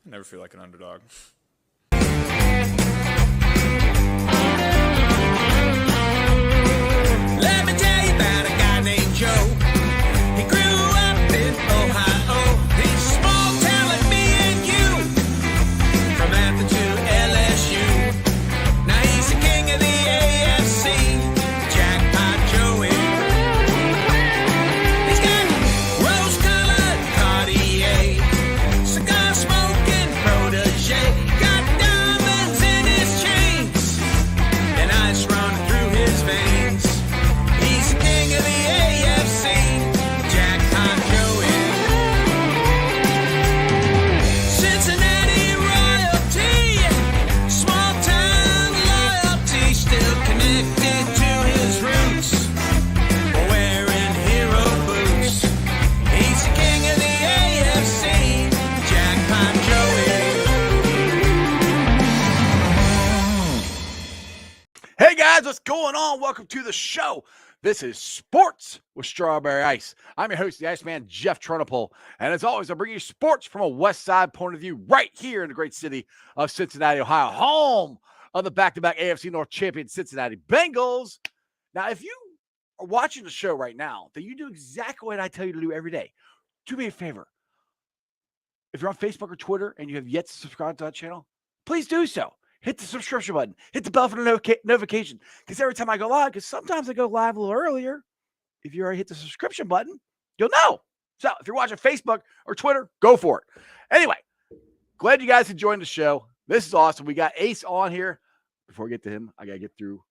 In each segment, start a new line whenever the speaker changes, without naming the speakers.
I never feel like an underdog.
Let me tell you about a guy named Joe. He grew up in Ohio. He's small town like me and you. From Athens to LSU. Now he's the king of the AFC. Jackpot Joey. He's got rose-colored Cartier, cigar smoking protege. Got diamonds in his chains and ice running through his veins. He's the king of the AFC, Jackpot Joey. Cincinnati royalty, small town loyalty, still connected to his roots, wearing hero boots. He's the king of the AFC, Jackpot Joey.
Hey guys, what's going on? Welcome to the show. This is Sports with Strawberry Ice. I'm your host, the Iceman, Jeff Trunapole. And as always, I bring you sports from a West Side point of view right here in the great city of Cincinnati, Ohio, home of the back-to-back AFC North champion Cincinnati Bengals. Now, if you are watching the show right now, then you do exactly what I tell you to do every day. Do me a favor. If you're on Facebook or Twitter and you have yet to subscribe to that channel, please do so. Hit the subscription button. Hit the bell for the notification. Because every time I go live, because sometimes I go live a little earlier, if you already hit the subscription button, you'll know. So if you're watching Facebook or Twitter, go for it. Anyway, glad you guys have joined the show. This is awesome. We got Ace on here. Before we get to him, I got to get through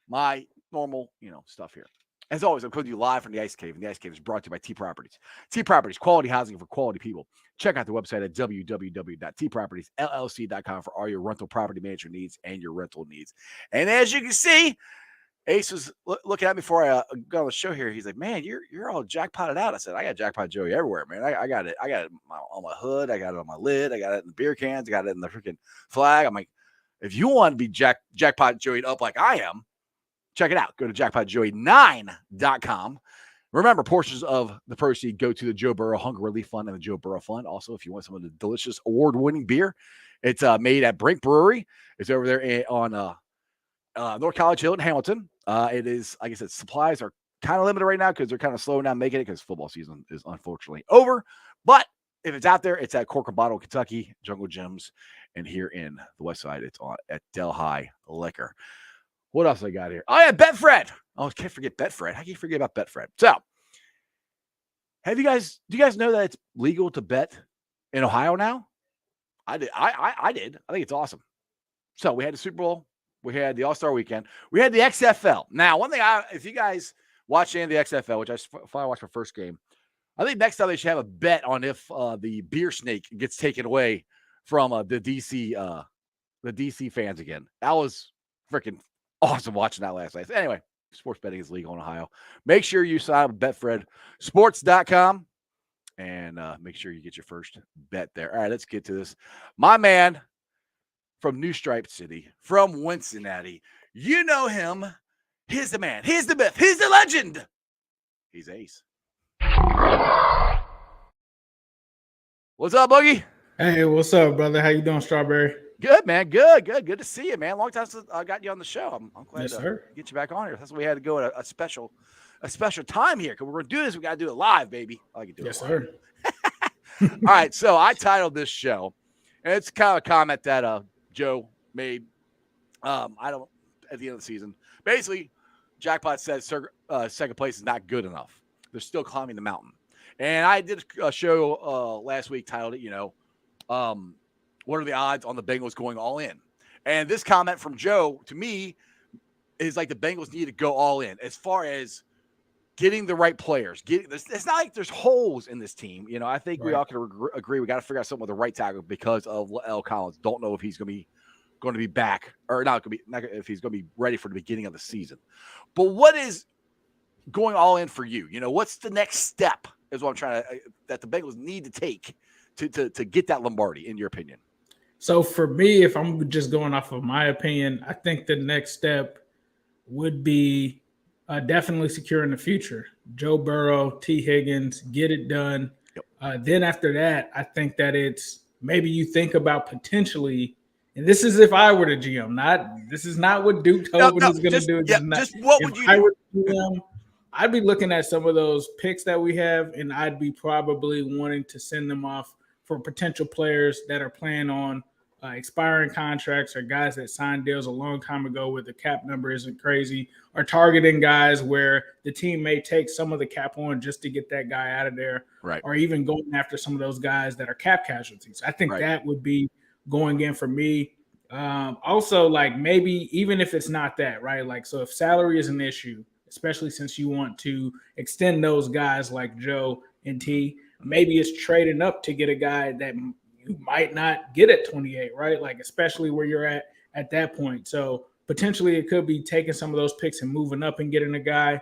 my normal, stuff here. As always, I'm coming to you live from the Ice Cave, and the Ice Cave is brought to you by T Properties. T Properties, quality housing for quality people. Check out the website at www.tpropertiesllc.com for all your rental property management needs and your rental needs. And as you can see, Ace was looking at me before I got on the show here. He's like, "Man, you're all jackpotted out." I said, "I got Jackpot Joey everywhere, man. I got it. I got it on my hood. I got it on my lid. I got it in the beer cans. I got it in the freaking flag." I'm like, if you want to be Jackpot Joey'd up like I am, check it out. Go to jackpotjoey9.com. Remember, portions of the proceed go to the Joe Burrow Hunger Relief Fund and the Joe Burrow Fund. Also, if you want some of the delicious award-winning beer, it's made at Brink Brewery. It's over there on North College Hill in Hamilton. It is, like I said, supplies are kind of limited right now because they're kind of slowing down making it because football season is unfortunately over. But if it's out there, it's at Cork and Bottle, Kentucky, Jungle Gyms. And here in the West Side, it's on at Delhi Liquor. What else I got here? Oh, yeah, Betfred. Oh, can't forget Betfred. How can you forget about Betfred? So, do you guys know that it's legal to bet in Ohio now? I did. I did. I think it's awesome. So, we had the Super Bowl. We had the All-Star Weekend. We had the XFL. Now, one thing, if you guys watch any of the XFL, which I finally watched my first game, I think next time they should have a bet on if the beer snake gets taken away from the DC fans again. That was freaking awesome watching that last night. Anyway, sports betting is legal in Ohio. Make sure you sign up with BetFredSports.com and make sure you get your first bet there. All right, let's get to this. My man from New Stripe City, from Cincinnati. You know him. He's the man. He's the myth. He's the legend. He's Ace. What's up, Boogie?
Hey, what's up, brother? How you doing, Strawberry?
Good, man. Good to see you, man. Long time since I got you on the show. I'm glad to get you back on here. That's why we had to go at a special time here because we're going to do this. We got to do it live, baby. I like to do it live.
Sir.
All right, so I titled this show, and it's kind of a comment that Joe made. At the end of the season, basically, Jackpot said second place is not good enough. They're still climbing the mountain, and I did a show last week titled it, what are the odds on the Bengals going all in? And this comment from Joe, to me, is like the Bengals need to go all in as far as getting the right players. It's not like there's holes in this team. I think we all can agree we got to figure out something with the right tackle because of L. Collins. Don't know if he's going to be back or not if he's going to be ready for the beginning of the season. But what is going all in for you? What's the next step is what I'm trying to that the Bengals need to take to get that Lombardi, in your opinion?
So for me, if I'm just going off of my opinion, I think the next step would be definitely securing the future. Joe Burrow, T. Higgins, get it done.
Yep.
Then after that, I think that it's maybe you think about potentially, and this is if I were the GM, this is not what Duke Tobin is going to do.
Just what would you do?
Were the GM, I'd be looking at some of those picks that we have, and I'd be probably wanting to send them off for potential players that are playing on expiring contracts or guys that signed deals a long time ago where the cap number isn't crazy, or targeting guys where the team may take some of the cap on just to get that guy out of there,
right?
Or even going after some of those guys that are cap casualties. I think that would be going in for me. Also, like maybe even if it's not that, right? Like, so if salary is an issue, especially since you want to extend those guys like Joe and T, maybe it's trading up to get a guy that you might not get at 28, right? Like, especially where you're at that point. So potentially it could be taking some of those picks and moving up and getting a guy.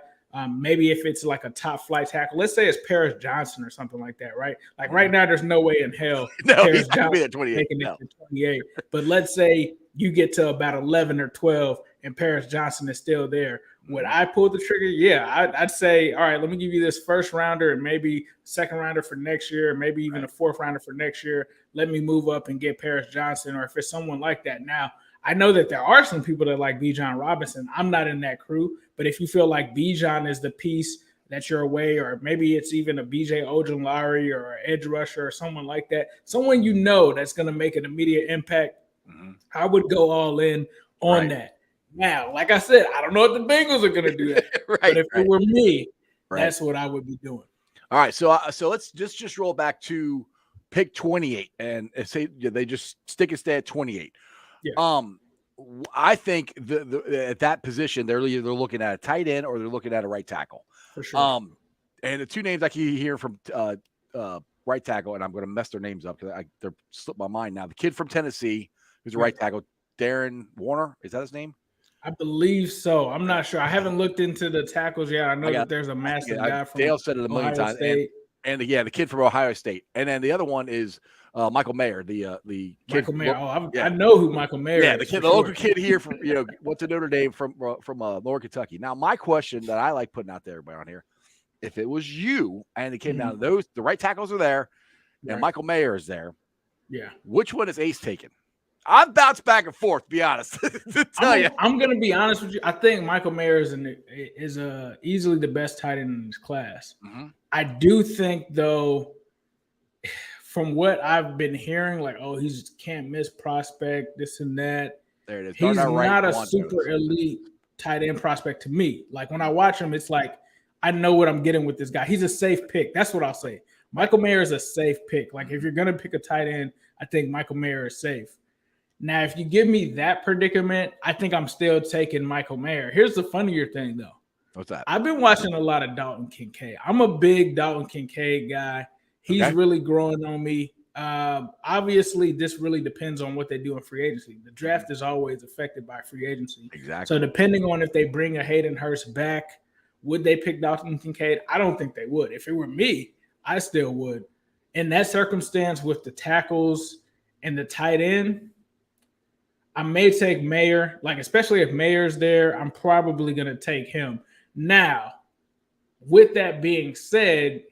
Maybe if it's like a top flight tackle, let's say it's Paris Johnson or something like that, right? Like right now, there's no way in hell
Paris Johnson at 28.
Making it to 28. But let's say you get to about 11 or 12 and Paris Johnson is still there. Would I pull the trigger? Yeah, I'd say, all right, let me give you this first rounder and maybe second rounder for next year, maybe even a fourth rounder for next year. Let me move up and get Paris Johnson, or if it's someone like that. Now, I know that there are some people that like Bijan Robinson. I'm not in that crew, but if you feel like Bijan is the piece that you're away, or maybe it's even a BJ Ojulari or an edge rusher or someone like that, someone you know that's going to make an immediate impact, I would go all in on that. Now, like I said, I don't know if the Bengals are going to do that, but if it were me, that's what I would be doing.
All right, so let's just roll back to pick 28 and say they just stick and stay at 28. Yeah. I think at that position they're either looking at a tight end or they're looking at a right tackle.
For sure.
And the two names I keep hearing from right tackle, and I'm going to mess their names up because they're slipped my mind now. The kid from Tennessee who's a right tackle, Darren Warner, is that his name?
I believe so. I'm not sure. I haven't looked into the tackles yet. I know that there's a massive guy from
Dale said it a million times. And the kid from Ohio State. And then the other one is Michael Mayer, the kid.
Michael Mayer. I know who Michael Mayer is.
Yeah, the local kid here from went to Notre Dame from Lower Kentucky. Now, my question that I like putting out there around here, if it was you and it came down to the right tackles are there, and Michael Mayer is there. Yeah. Which one is Ace taking? I've bounced back and forth, to be honest.
I'm going to be honest with you. I think Michael Mayer is easily the best tight end in his class. Mm-hmm. I do think, though, from what I've been hearing, like, he's can't miss prospect, this and that.
There it is.
He's not a super elite tight end prospect to me. Like, when I watch him, it's like, I know what I'm getting with this guy. He's a safe pick. That's what I'll say. Michael Mayer is a safe pick. Like, if you're going to pick a tight end, I think Michael Mayer is safe. Now, if you give me that predicament, I think I'm still taking Michael Mayer. Here's the funnier thing, though.
What's that?
I've been watching a lot of Dalton Kincaid. I'm a big Dalton Kincaid guy. He's really growing on me. Obviously, this really depends on what they do in free agency. The draft is always affected by free agency.
Exactly.
So depending on if they bring a Hayden Hurst back, would they pick Dalton Kincaid? I don't think they would. If it were me, I still would. In that circumstance with the tackles and the tight end, I may take Mayer, like especially if Mayer's there, I'm probably going to take him. Now, with that being said,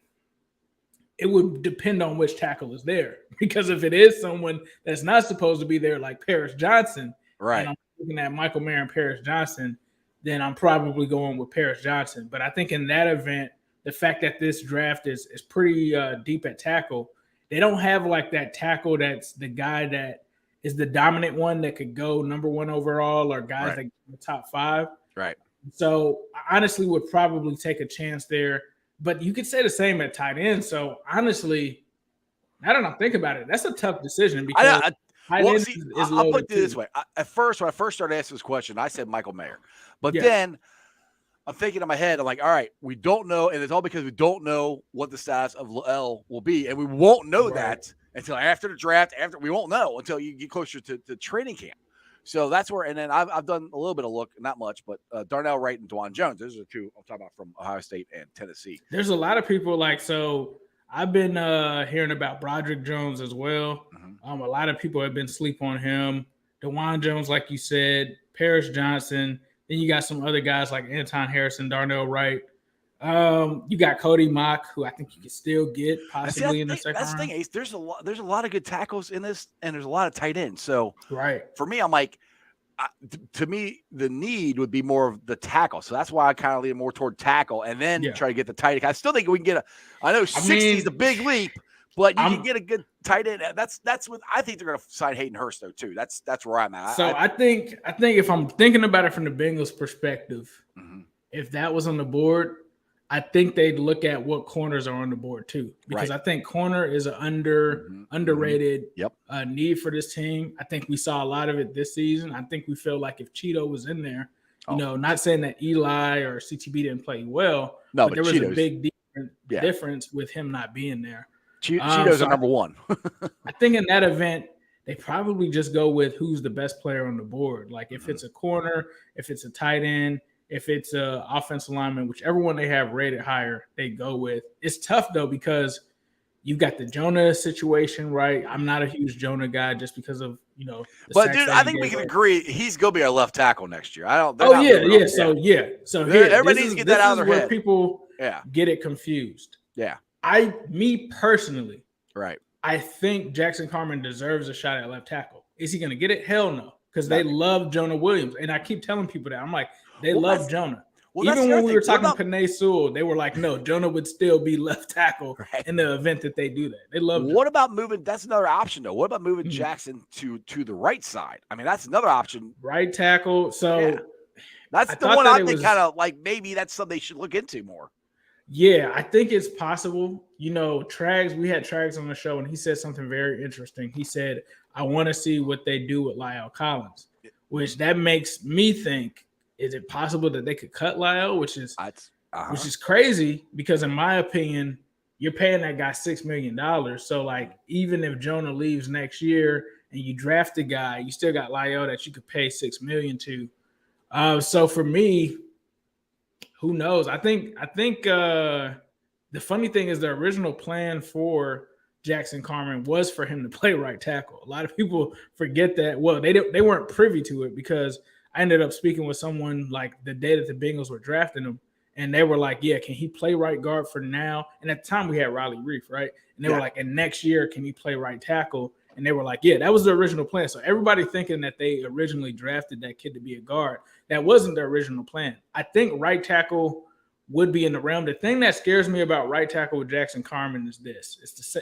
it would depend on which tackle is there. Because if it is someone that's not supposed to be there, like Paris Johnson,
right?
And I'm looking at Michael Mayer and Paris Johnson, then I'm probably going with Paris Johnson. But I think in that event, the fact that this draft is pretty deep at tackle, they don't have like that tackle that's the guy that is the dominant one that could go number one overall or guys that get in the top 5.
Right.
So I honestly would probably take a chance there. But you could say the same at tight end. So honestly, I don't know. Think about it. That's a tough decision because
I'll put it this way. At first, when I first started asking this question, I said Michael Mayer. But then I'm thinking in my head, I'm like, all right, we don't know. And it's all because we don't know what the status of L will be. And we won't know that until after the draft. We won't know until you get closer to training camp. So that's where, and then I've done a little bit of look, not much, but Darnell Wright and Dwan Jones. Those are the two I'm talking about from Ohio State and Tennessee.
There's a lot of people so I've been hearing about Broderick Jones as well. Mm-hmm. A lot of people have been sleep on him. Dwan Jones, like you said, Paris Johnson. Then you got some other guys like Anton Harrison, Darnell Wright. You got Cody Mock, who I think you can still get possibly in the second
That's the
round.
thing, Ace. There's a lot of good tackles in this, and there's a lot of tight ends. So
Right.
for me, I'm like, to me, the need would be more of the tackle. So that's why I kind of lean more toward tackle, and then try to get the tight end. I still think we can get I know 60 is a big leap, but you can get a good tight end. That's what I think they're going to sign Hayden Hurst though too. That's where I'm at.
So I think if I'm thinking about it from the Bengals' perspective, if that was on the board, I think they'd look at what corners are on the board too, because I think corner is an underrated need for this team. I think we saw a lot of it this season. I think we feel like if Cheeto was in there, not saying that Eli or CTB didn't play well, but there was a big difference with him not being there.
Cheeto's a number one.
I think in that event, they probably just go with who's the best player on the board. Like if it's a corner, if it's a tight end, if it's a offensive lineman, whichever one they have rated higher, they go with. It's tough though because you've got the Jonah situation, right? I'm not a huge Jonah guy just because of
But dude, I think we can agree he's gonna be our left tackle next year. So
everybody
needs to get that out of their head.
People get it confused.
Yeah,
me personally,
right?
I think Jackson Carman deserves a shot at left tackle. Is he gonna get it? Hell no, because they love Jonah Williams, and I keep telling people that I'm like. They love Jonah. Even when we were talking Penei Sewell, they were like, no, Jonah would still be left tackle in the event that they do that. They love
What about moving? That's another option, though. What about moving Jackson to the right side? I mean, that's another option.
Right tackle. So
that's the one I think kind of like maybe that's something they should look into more.
Yeah, I think it's possible. Trags, we had Trags on the show, and he said something very interesting. He said, I want to see what they do with La'el Collins, which that makes me think, is it possible that they could cut La'el, which is crazy because in my opinion, you're paying that guy $6 million. So like even if Jonah leaves next year and you draft a guy, you still got La'el that you could pay $6 million to. So for me, who knows? I think the funny thing is the original plan for Jackson Carman was for him to play right tackle. A lot of people forget that. Well, they weren't privy to it because I ended up speaking with someone like the day that the Bengals were drafting him, and they were like, yeah, can he play right guard for now? And at the time we had Riley Reef, right? And they were like, and next year, can he play right tackle? And they were like, yeah, that was the original plan. So everybody thinking that they originally drafted that kid to be a guard, that wasn't the original plan. I think right tackle would be in the realm. The thing that scares me about right tackle with Jackson Carman is this.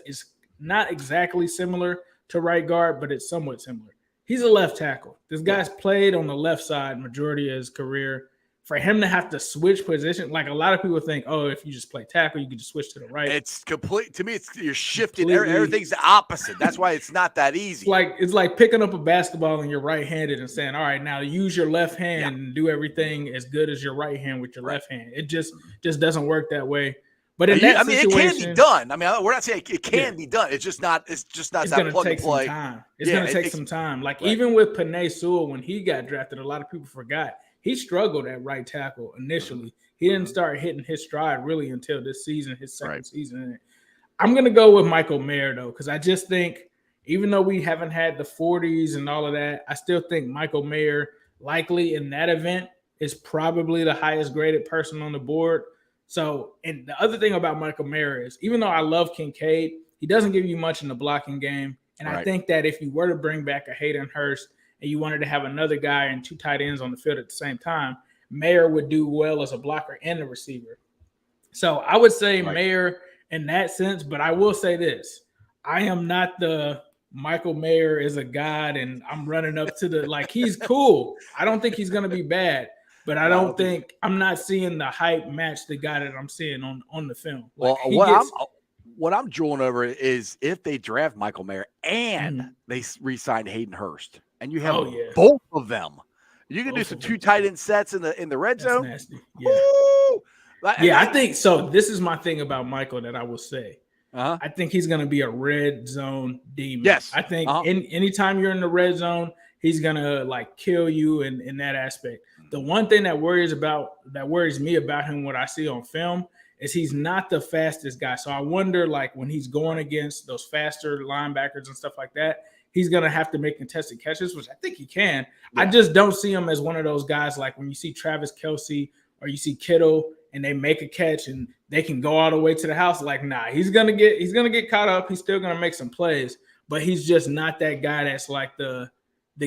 It's not exactly similar to right guard, but it's somewhat similar. He's a left tackle. This guy's played on the left side majority of his career. For him to have to switch position, like a lot of people think, oh, if you just play tackle, you can just switch to the right.
It's complete. To me, you're shifting. Everything's the opposite. That's why it's not that easy.
It's like picking up a basketball and you're right-handed and saying, all right, now use your left hand and do everything as good as your right hand with your left hand. It just doesn't work that way. But in that situation,
it can be done. I mean, we're not saying it can be done. It's just not. It's that plug and play.
It's going to take some time. Like even with Penei Sewell, when he got drafted, a lot of people forgot he struggled at right tackle initially. He didn't start hitting his stride really until this season, his second season. I'm going to go with Michael Mayer though, because I just think even though we haven't had the 40s and all of that, I still think Michael Mayer likely in that event is probably the highest graded person on the board. So, and the other thing about Michael Mayer is, even though I love Kincaid, he doesn't give you much in the blocking game. And I think that if you were to bring back a Hayden Hurst and you wanted to have another guy and two tight ends on the field at the same time, Mayer would do well as a blocker and a receiver. So I would say Mayer in that sense, but I will say this. I am not the Michael Mayer is a god and I'm running up to the, like, he's cool. I don't think he's going to be bad. But I don't think I'm not seeing the hype match the guy that I'm seeing on the film. Like
what I'm drooling over is if they draft Michael Mayer and they re-sign Hayden Hurst, and you have both of them, you can do some two tight end sets in the red zone.
Nasty. Yeah, I think so. This is my thing about Michael that I will say. I think he's going to be a red zone demon.
Yes,
I think anytime you're in the red zone, he's going to like kill you in that aspect. The one thing that worries me about him, what I see on film, is he's not the fastest guy. So I wonder, like, when he's going against those faster linebackers and stuff like that, he's going to have to make contested catches, which I think he can. I just don't see him as one of those guys like when you see Travis Kelce or you see Kittle, and they make a catch and they can go all the way to the house. Like, nah, he's gonna get caught up. He's still gonna make some plays, but he's just not that guy that's like the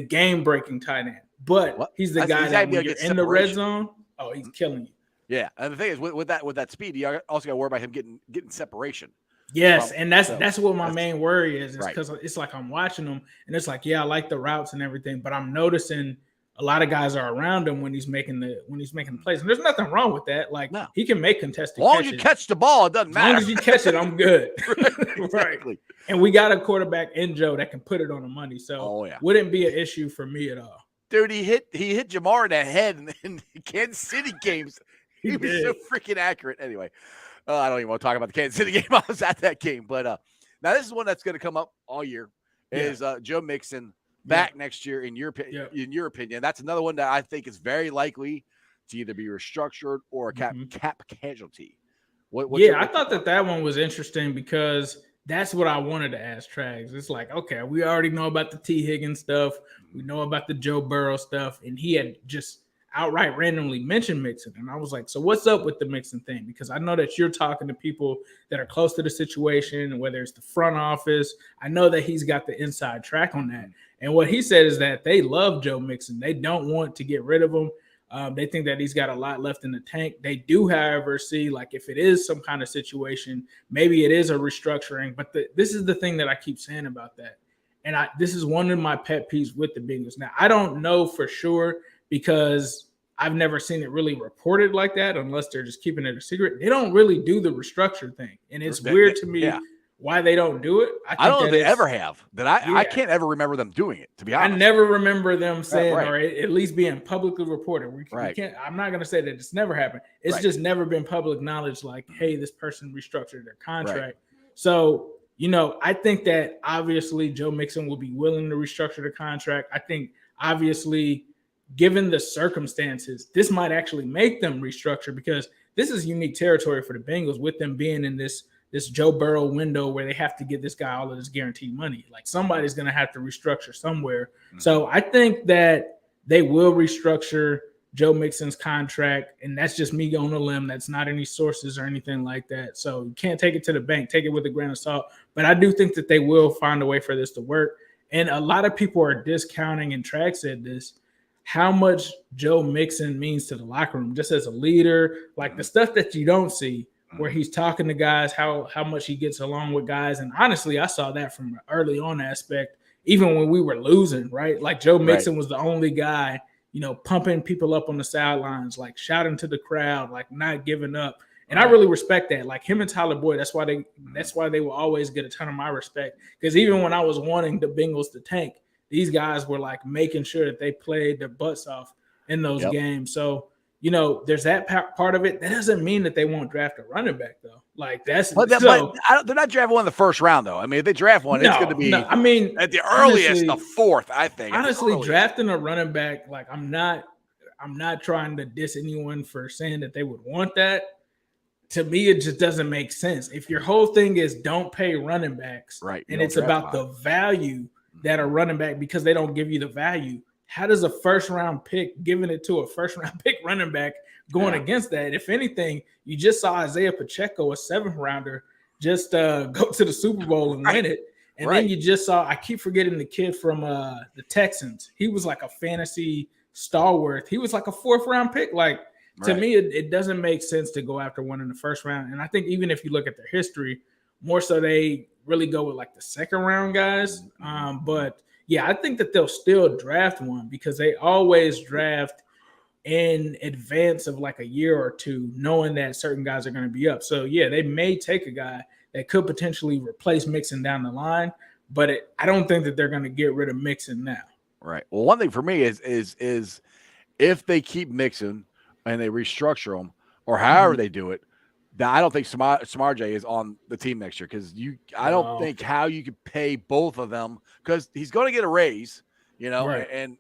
game breaking tight end. But he's the guy that when you're in the red zone, he's killing you.
Yeah, and the thing is with that speed, you also got to worry about him getting separation.
Yes, and that's what my main worry is because it's like I'm watching him, and it's like, yeah, I like the routes and everything, but I'm noticing a lot of guys are around him when he's making the plays, and there's nothing wrong with that. Like, he can make contested catches.
As long as you catch the ball, it doesn't matter.
As long as you catch it, I'm good.
Exactly.
Right. And we got a quarterback in Joe that can put it on the money, so wouldn't be an issue for me at all.
Dude, he hit Jamar in the head in the Kansas City games. He was so freaking accurate. Anyway, I don't even want to talk about the Kansas City game. I was at that game. But now this is one that's going to come up all year is Joe Mixon back next year, in your opinion. That's another one that I think is very likely to either be restructured or a cap casualty.
I thought that one was interesting because that's what I wanted to ask Trags. It's like, okay, we already know about the T. Higgins stuff. We know about the Joe Burrow stuff. And he had just outright randomly mentioned Mixon. And I was like, so what's up with the Mixon thing? Because I know that you're talking to people that are close to the situation, whether it's the front office. I know that he's got the inside track on that. And what he said is that they love Joe Mixon. They don't want to get rid of him. They think that he's got a lot left in the tank. They do, however, see like if it is some kind of situation, maybe it is a restructuring. But this is the thing that I keep saying about that. And this is one of my pet peeves with the Bengals. Now, I don't know for sure because I've never seen it really reported like that unless they're just keeping it a secret. They don't really do the restructure thing. And it's weird to me why they don't do it.
I don't know if they ever have. I can't ever remember them doing it, to be honest.
I never remember them saying or at least being publicly reported. I'm not going to say that it's never happened. It's just never been public knowledge like, hey, this person restructured their contract. Right. So, I think that obviously Joe Mixon will be willing to restructure the contract. I think obviously given the circumstances, this might actually make them restructure because this is unique territory for the Bengals with them being in this Joe Burrow window where they have to get this guy all of this guaranteed money. Like somebody's going to have to restructure somewhere. Mm-hmm. So I think that they will restructure Joe Mixon's contract, and that's just me going on a limb. That's not any sources or anything like that. So you can't take it to the bank. Take it with a grain of salt. But I do think that they will find a way for this to work. And a lot of people are discounting, and Track said this, how much Joe Mixon means to the locker room, just as a leader, like the stuff that you don't see, where he's talking to guys, how much he gets along with guys. And honestly, I saw that from an early on aspect, even when we were losing, right? Like Joe Mixon was the only guy, pumping people up on the sidelines, like shouting to the crowd, like not giving up. And I really respect that. Like him and Tyler Boyd, that's why they will always get a ton of my respect. Because even when I was wanting the Bengals to tank, these guys were like making sure that they played their butts off in those games. So, there's that part of it. That doesn't mean that they won't draft a running back, though. Like they're not drafting one in the first round, though. I mean, if they draft one, it's going to be. At the earliest, the fourth, I think. Honestly, drafting a running back, like I'm not trying to diss anyone for saying that they would want that. To me, it just doesn't make sense. If your whole thing is don't pay running backs, and it's about the value that a running back because they don't give you the value. How does a first-round pick giving it to a first-round pick running back going against that? If anything, you just saw Isaiah Pacheco, a seventh-rounder, just go to the Super Bowl and win it. And then you just saw – I keep forgetting the kid from the Texans. He was like a fantasy stalwart. He was like a fourth-round pick. Like, to me, it doesn't make sense to go after one in the first round. And I think even if you look at their history, more so they really go with like the second-round guys. But – yeah, I think that they'll still draft one because they always draft in advance of like a year or two, knowing that certain guys are going to be up. So, yeah, they may take a guy that could potentially replace Mixon down the line, but I don't think that they're going to get rid of Mixon now.
Right. Well, one thing for me is if they keep Mixon and they restructure him or however they do it, I don't think Samardzija is on the team next year because I don't think how you could pay both of them because he's going to get a raise, and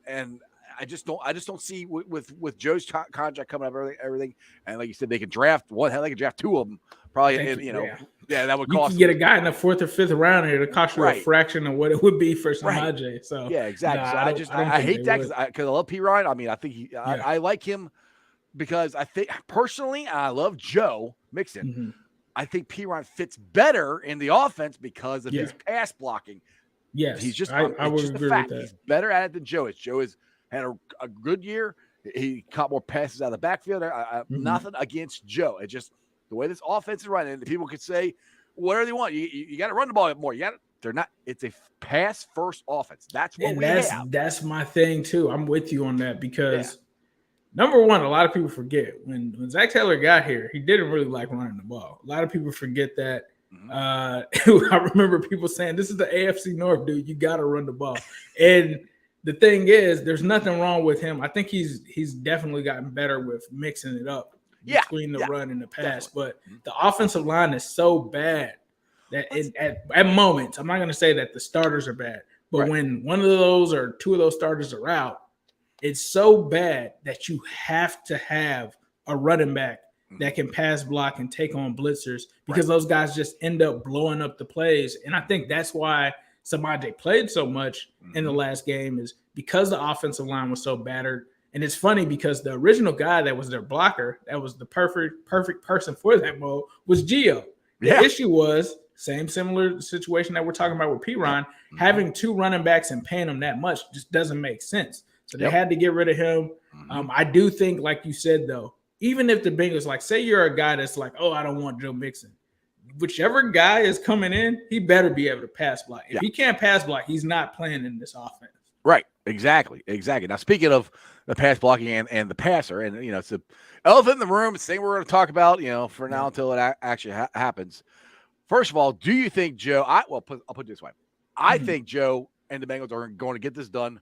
I just don't see with Joe's contract coming up everything, and like you said, they could draft one, hell, they could draft two of them probably, that would cost.
You can get a guy in the fourth or fifth round here to cost you a fraction of what it would be for Samardzija. So
yeah, exactly. So I hate that because I love P. Ryan. I mean, I think I like him. because I think personally, I love Joe Mixon.
Mm-hmm.
I think Piron fits better in the offense because of his pass blocking.
Yes,
He's just
I
it's
would
just
agree
a fact.
with that.
He's better at it than Joe is. Joe has had a good year. He caught more passes out of the backfield. Nothing against Joe. It's just the way this offense is running. And people could say whatever they want. You got to run the ball more. They're not. It's a pass first offense. That's what have.
That's my thing too. I'm with you on that because number one, a lot of people forget when Zach Taylor got here, he didn't really like running the ball. A lot of people forget that. I remember people saying, "This is the AFC North, dude. You got to run the ball." And the thing is, there's nothing wrong with him. I think he's definitely gotten better with mixing it up between the run and the pass.
Definitely.
But the offensive line is so bad that at moments, I'm not going to say that the starters are bad, but when one of those or two of those starters are out, it's so bad that you have to have a running back that can pass block and take on blitzers because those guys just end up blowing up the plays. And I think that's why Samaje played so much in the last game is because the offensive line was so battered. And it's funny because the original guy that was their blocker, that was the perfect person for that mode, was Gio. The issue was similar situation that we're talking about with Piron, having two running backs and paying them that much just doesn't make sense. So they had to get rid of him. I do think, like you said, though, even if the Bengals, like, say you're a guy that's like, oh, I don't want Joe Mixon. Whichever guy is coming in, he better be able to pass block. If he can't pass block, he's not playing in this offense. Right.
Exactly. Now, speaking of the pass blocking and the passer, and, it's the elephant in the room. It's the thing we're going to talk about, for now until it actually happens. First of all, do you think Joe – I'll put it this way. I think Joe and the Bengals are going to get this done,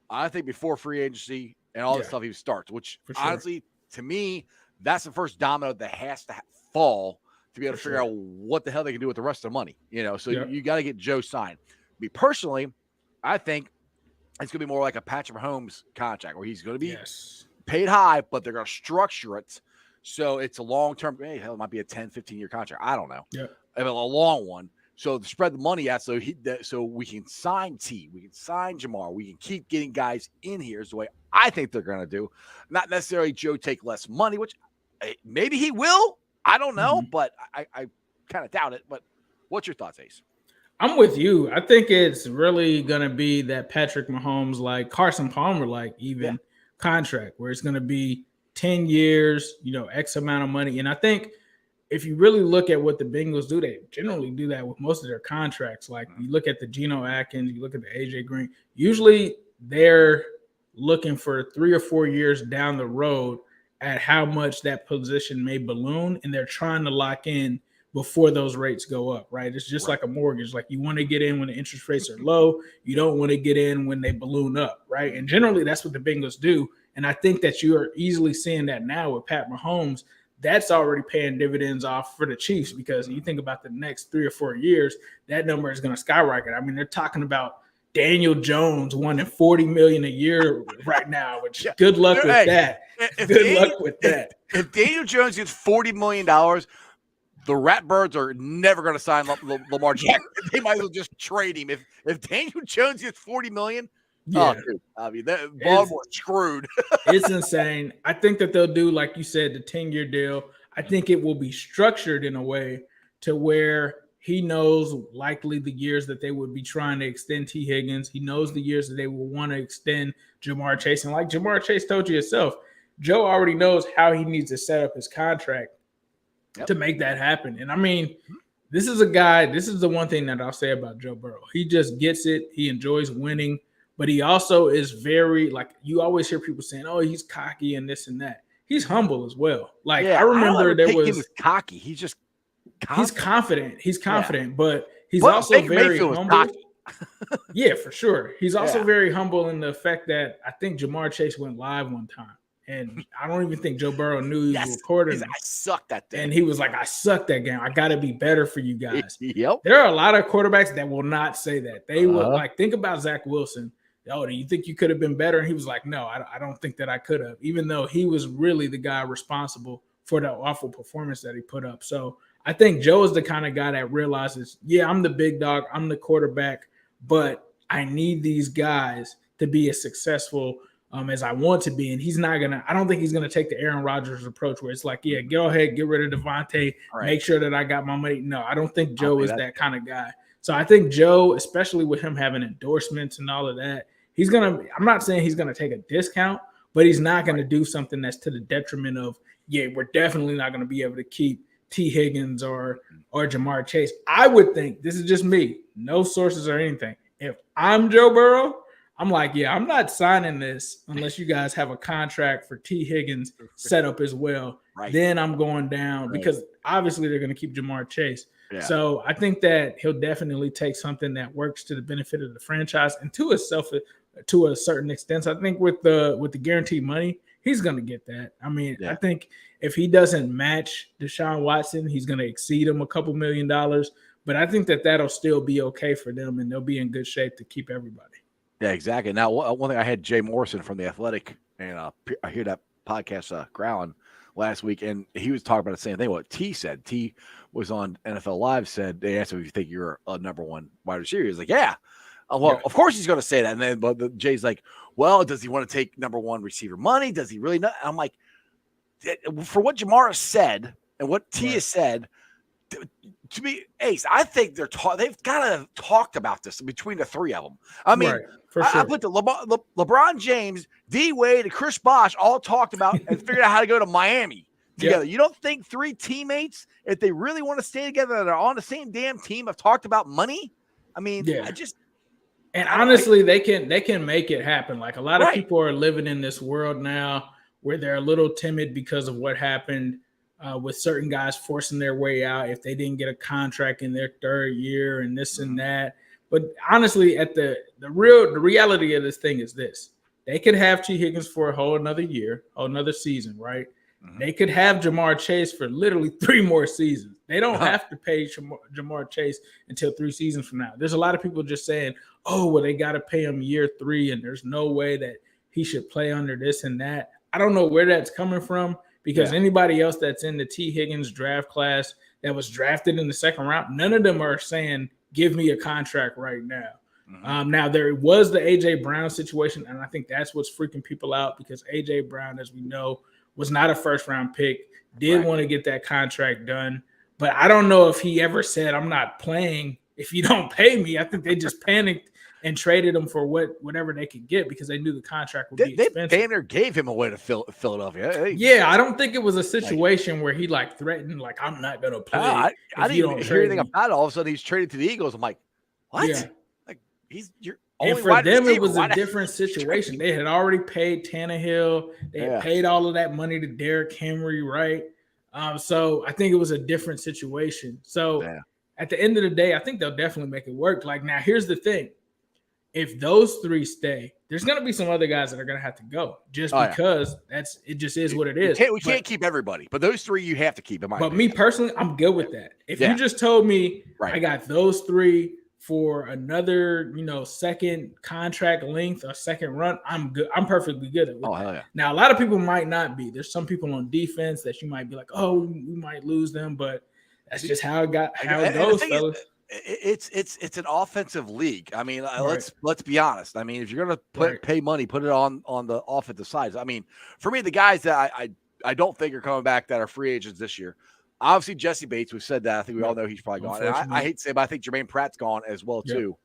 I think, before free agency and all this stuff even starts, which honestly, to me, that's the first domino that has to fall to be able to figure out what the hell they can do with the rest of the money. So you got to get Joe signed. Me personally, I think it's going to be more like a Patrick Mahomes contract where he's going to be paid high, but they're going to structure it so it's a long-term – hey, hell, it might be a 10, 15-year contract. I don't know. A long one. So to spread the money out so we can sign T, we can sign Jamar, we can keep getting guys in here is the way I think they're going to do. Not necessarily Joe take less money, which maybe he will. I don't know, but I kind of doubt it. But what's your thoughts, Ace?
I'm with you. I think it's really going to be that Patrick Mahomes, like Carson Palmer, like even contract where it's going to be 10 years, X amount of money. And I think if you really look at what the Bengals do, they generally do that with most of their contracts. Like you look at the Geno Atkins, you look at the AJ Green, usually they're looking for 3 or 4 years down the road at how much that position may balloon, and they're trying to lock in before those rates go up, right? It's just like a mortgage. Like you want to get in when the interest rates are low. You don't want to get in when they balloon up, right? And generally that's what the Bengals do. And I think that you are easily seeing that now with Pat Mahomes. That's already paying dividends off for the Chiefs because you think about the next 3 or 4 years, that number is going to skyrocket. I mean, they're talking about Daniel Jones wanting $40 million a year right now, which good luck with that. Good luck with that.
If Daniel Jones gets $40 million, the Ratbirds are never going to sign Lamar Jackson. They might as well just trade him. If Daniel Jones gets $40 million, dude, I mean, Baltimore's screwed.
It's insane. I think that they'll do, like you said, the 10-year deal. I think it will be structured in a way to where he knows likely the years that they would be trying to extend T. Higgins. He knows the years that they will want to extend Jamar Chase. And like Jamar Chase told you himself, Joe already knows how he needs to set up his contract to make that happen. And I mean, this is the one thing that I'll say about Joe Burrow. He just gets it. He enjoys winning. But he also is very, like, you always hear people saying, oh, he's cocky and this and that. He's humble as well. Like, I remember there was –
he was cocky. He's just
confident. He's confident. But he's also Baker very humble. Yeah, for sure. He's also very humble in the fact that I think Jamar Chase went live one time. And I don't even think Joe Burrow knew he was recording.
I sucked that day.
And he was like, I sucked that game. I got to be better for you guys.
Yep.
There are a lot of quarterbacks that will not say that. They will, like, think about Zach Wilson. Oh, do you think you could have been better? And he was like, no, I don't think that I could have, even though he was really the guy responsible for that awful performance that he put up. So I think Joe is the kind of guy that realizes, I'm the big dog, I'm the quarterback, but I need these guys to be as successful as I want to be. And he's not going to – I don't think he's going to take the Aaron Rodgers approach where it's like, yeah, go ahead, get rid of Devontae, make sure that I got my money. No, I don't think Joe is that kind of guy. So I think Joe, especially with him having endorsements and all of that, he's going to – I'm not saying he's going to take a discount, but he's not going to do something that's to the detriment of, yeah, we're definitely not going to be able to keep T. Higgins or Jamar Chase. I would think, this is just me, no sources or anything. If I'm Joe Burrow, I'm like, yeah, I'm not signing this unless you guys have a contract for T. Higgins set up as well. Right. Then I'm going down because obviously they're going to keep Jamar Chase. Yeah. So I think that he'll definitely take something that works to the benefit of the franchise and to a certain extent. So I think with the guaranteed money, he's going to get that. I mean, I think if he doesn't match Deshaun Watson, he's going to exceed him a couple $1 million. But I think that that'll still be okay for them, and they'll be in good shape to keep everybody. Yeah,
exactly. Now, one thing, I had Jay Morrison from The Athletic, and I hear that podcast, Growling, last week, and he was talking about the same thing. What T said. T was on NFL Live, said, they asked him if you think you're a number one wide receiver. He was like, yeah. Of course he's going to say that. And then but Jay's like, well, does he want to take number one receiver money? Does he really not? I'm like, for what Jamar has said and what T has said, to be Ace, I think they've got to have talked about this between the three of them. I mean, sure. I put the LeBron James, D Wade, and Chris Bosh all talked about and figured out how to go to Miami together. You don't think three teammates, if they really want to stay together, that are on the same damn team, have talked about money? I mean,
and honestly, they can make it happen. Like a lot of people are living in this world now where they're a little timid because of what happened with certain guys forcing their way out if they didn't get a contract in their third year and this and that. But honestly, at the reality of this thing is this: they could have T. Higgins for a whole another year, whole another season, right? Mm-hmm. They could have Jamar Chase for literally 3 more seasons. They don't have to pay Jamar Chase until 3 seasons from now. There's a lot of people just saying, oh, well, they got to pay him year 3, and there's no way that he should play under this and that. I don't know where that's coming from because anybody else that's in the T. Higgins draft class that was drafted in the second round, none of them are saying, give me a contract right now. Mm-hmm. Now, there was the A.J. Brown situation, and I think that's what's freaking people out because A.J. Brown, as we know, was not a first-round pick, did want to get that contract done. But I don't know if he ever said, I'm not playing if you don't pay me. I think they just panicked and traded him for whatever they could get because they knew the contract would be expensive.
They damn near gave him away to Philadelphia.
Yeah, I don't think it was a situation where he threatened, I'm not going to play.
I didn't even hear anything about it. All of a sudden, he's traded to the Eagles. I'm like, what?
Yeah.
You're
and for them, it was a different situation. They had already paid Tannehill. They had paid all of that money to Derrick Henry, right? So I think it was a different situation. So at the end of the day, I think they'll definitely make it work. Now, here's the thing. If those 3 stay, there's going to be some other guys that are going to have to go just because it just is what it is.
We can't keep everybody, but those 3 you have to keep.
But me personally, I'm good with that. If you just told me I got those 3 for another, second contract length or second run, I'm good. I'm perfectly good at that. Hell yeah. Now, a lot of people might not be. There's some people on defense that you might be like, oh, we might lose them, but that's just how it goes, fellas.
It's an offensive league. I mean, let's be honest. I mean, if you're gonna pay money, put it on the offensive side. I mean, for me, the guys that I don't think are coming back that are free agents this year. Obviously, Jesse Bates, we've said that. I think we all know he's probably gone. And I hate to say it, but I think Jermaine Pratt's gone as well, too.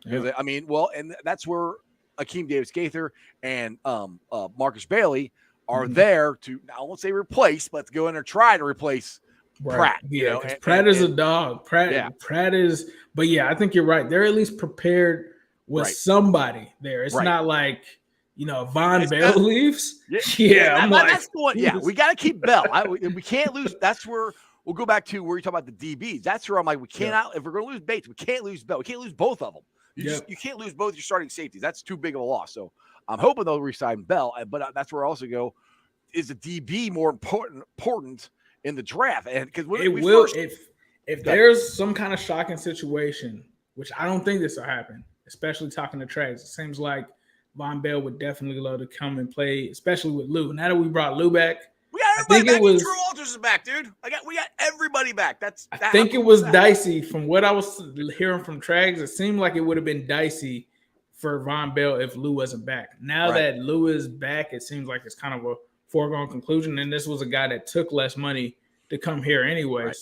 Because, I mean, and that's where Akeem Davis-Gaither and Marcus Bailey are there to, I won't say replace, but to go in and try to replace Pratt.
Yeah, Pratt is a dog. Pratt is, but yeah, I think you're right. They're at least prepared with somebody there. It's not like, Von Bell leaves.
That's the one. Yeah, we got to keep Bell. We can't lose. That's where we'll go back to where you talk about the DBs. That's where I'm like, we cannot. If we're going to lose Bates, we can't lose Bell. We can't lose both of them. You can't lose both your starting safeties. That's too big of a loss. So I'm hoping they'll re-sign Bell. But that's where I also go. Is the DB more important in the draft? And because
if there's some kind of shocking situation, which I don't think this will happen, especially talking to Trags, it seems like Von Bell would definitely love to come and play, especially with Lou. Now that we brought Lou back,
we got everybody back. Drew Walters is back, dude. We got everybody back.
I think it was dicey from what I was hearing from Trags. It seemed like it would have been dicey for Von Bell if Lou wasn't back. Now that Lou is back, it seems like it's kind of a foregone conclusion. And this was a guy that took less money to come here anyway.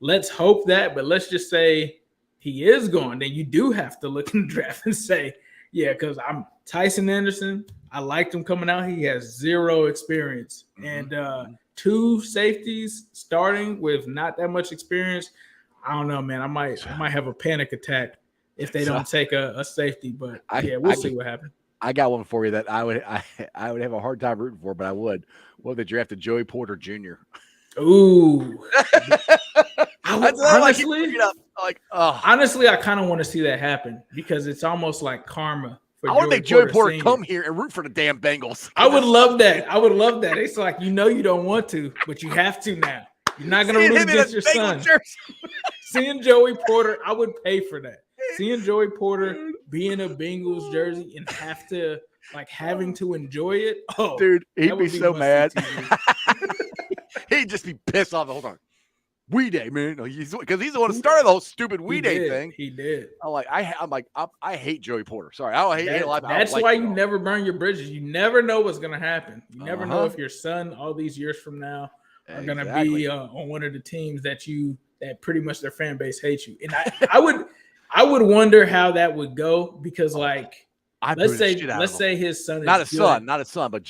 Let's hope that, but let's just say he is gone. Then you do have to look in the draft and say, yeah, because I'm Tyson Anderson. I liked him coming out. He has zero experience. And 2 safeties starting with not that much experience. I don't know, man. I might have a panic attack if they don't take a safety. But we'll see what happens.
I got one for you that I would have a hard time rooting for, but I would. Well, they drafted Joey Porter Jr.
Ooh.
Honestly,
I kind of want to see that happen because it's almost like karma.
I want to make Joey Porter come here and root for the damn Bengals.
I would love that. It's like, you don't want to, but you have to now. You're not going to root against your son. Seeing Joey Porter, I would pay for that. Seeing Joey Porter be in a Bengals jersey and having to enjoy it. Oh,
dude, he'd be so mad. He'd just be pissed off the whole time. We Day, man. Because he's the one who started the whole stupid We Day thing.
He did.
I hate Joey Porter. Sorry, I hate a lot.
That's why you never burn your bridges. You never know what's going to happen. You never know if your son, all these years from now, are going to be on one of the teams that pretty much their fan base hates you. And I would wonder how that would go because let's say his son is
not a son, but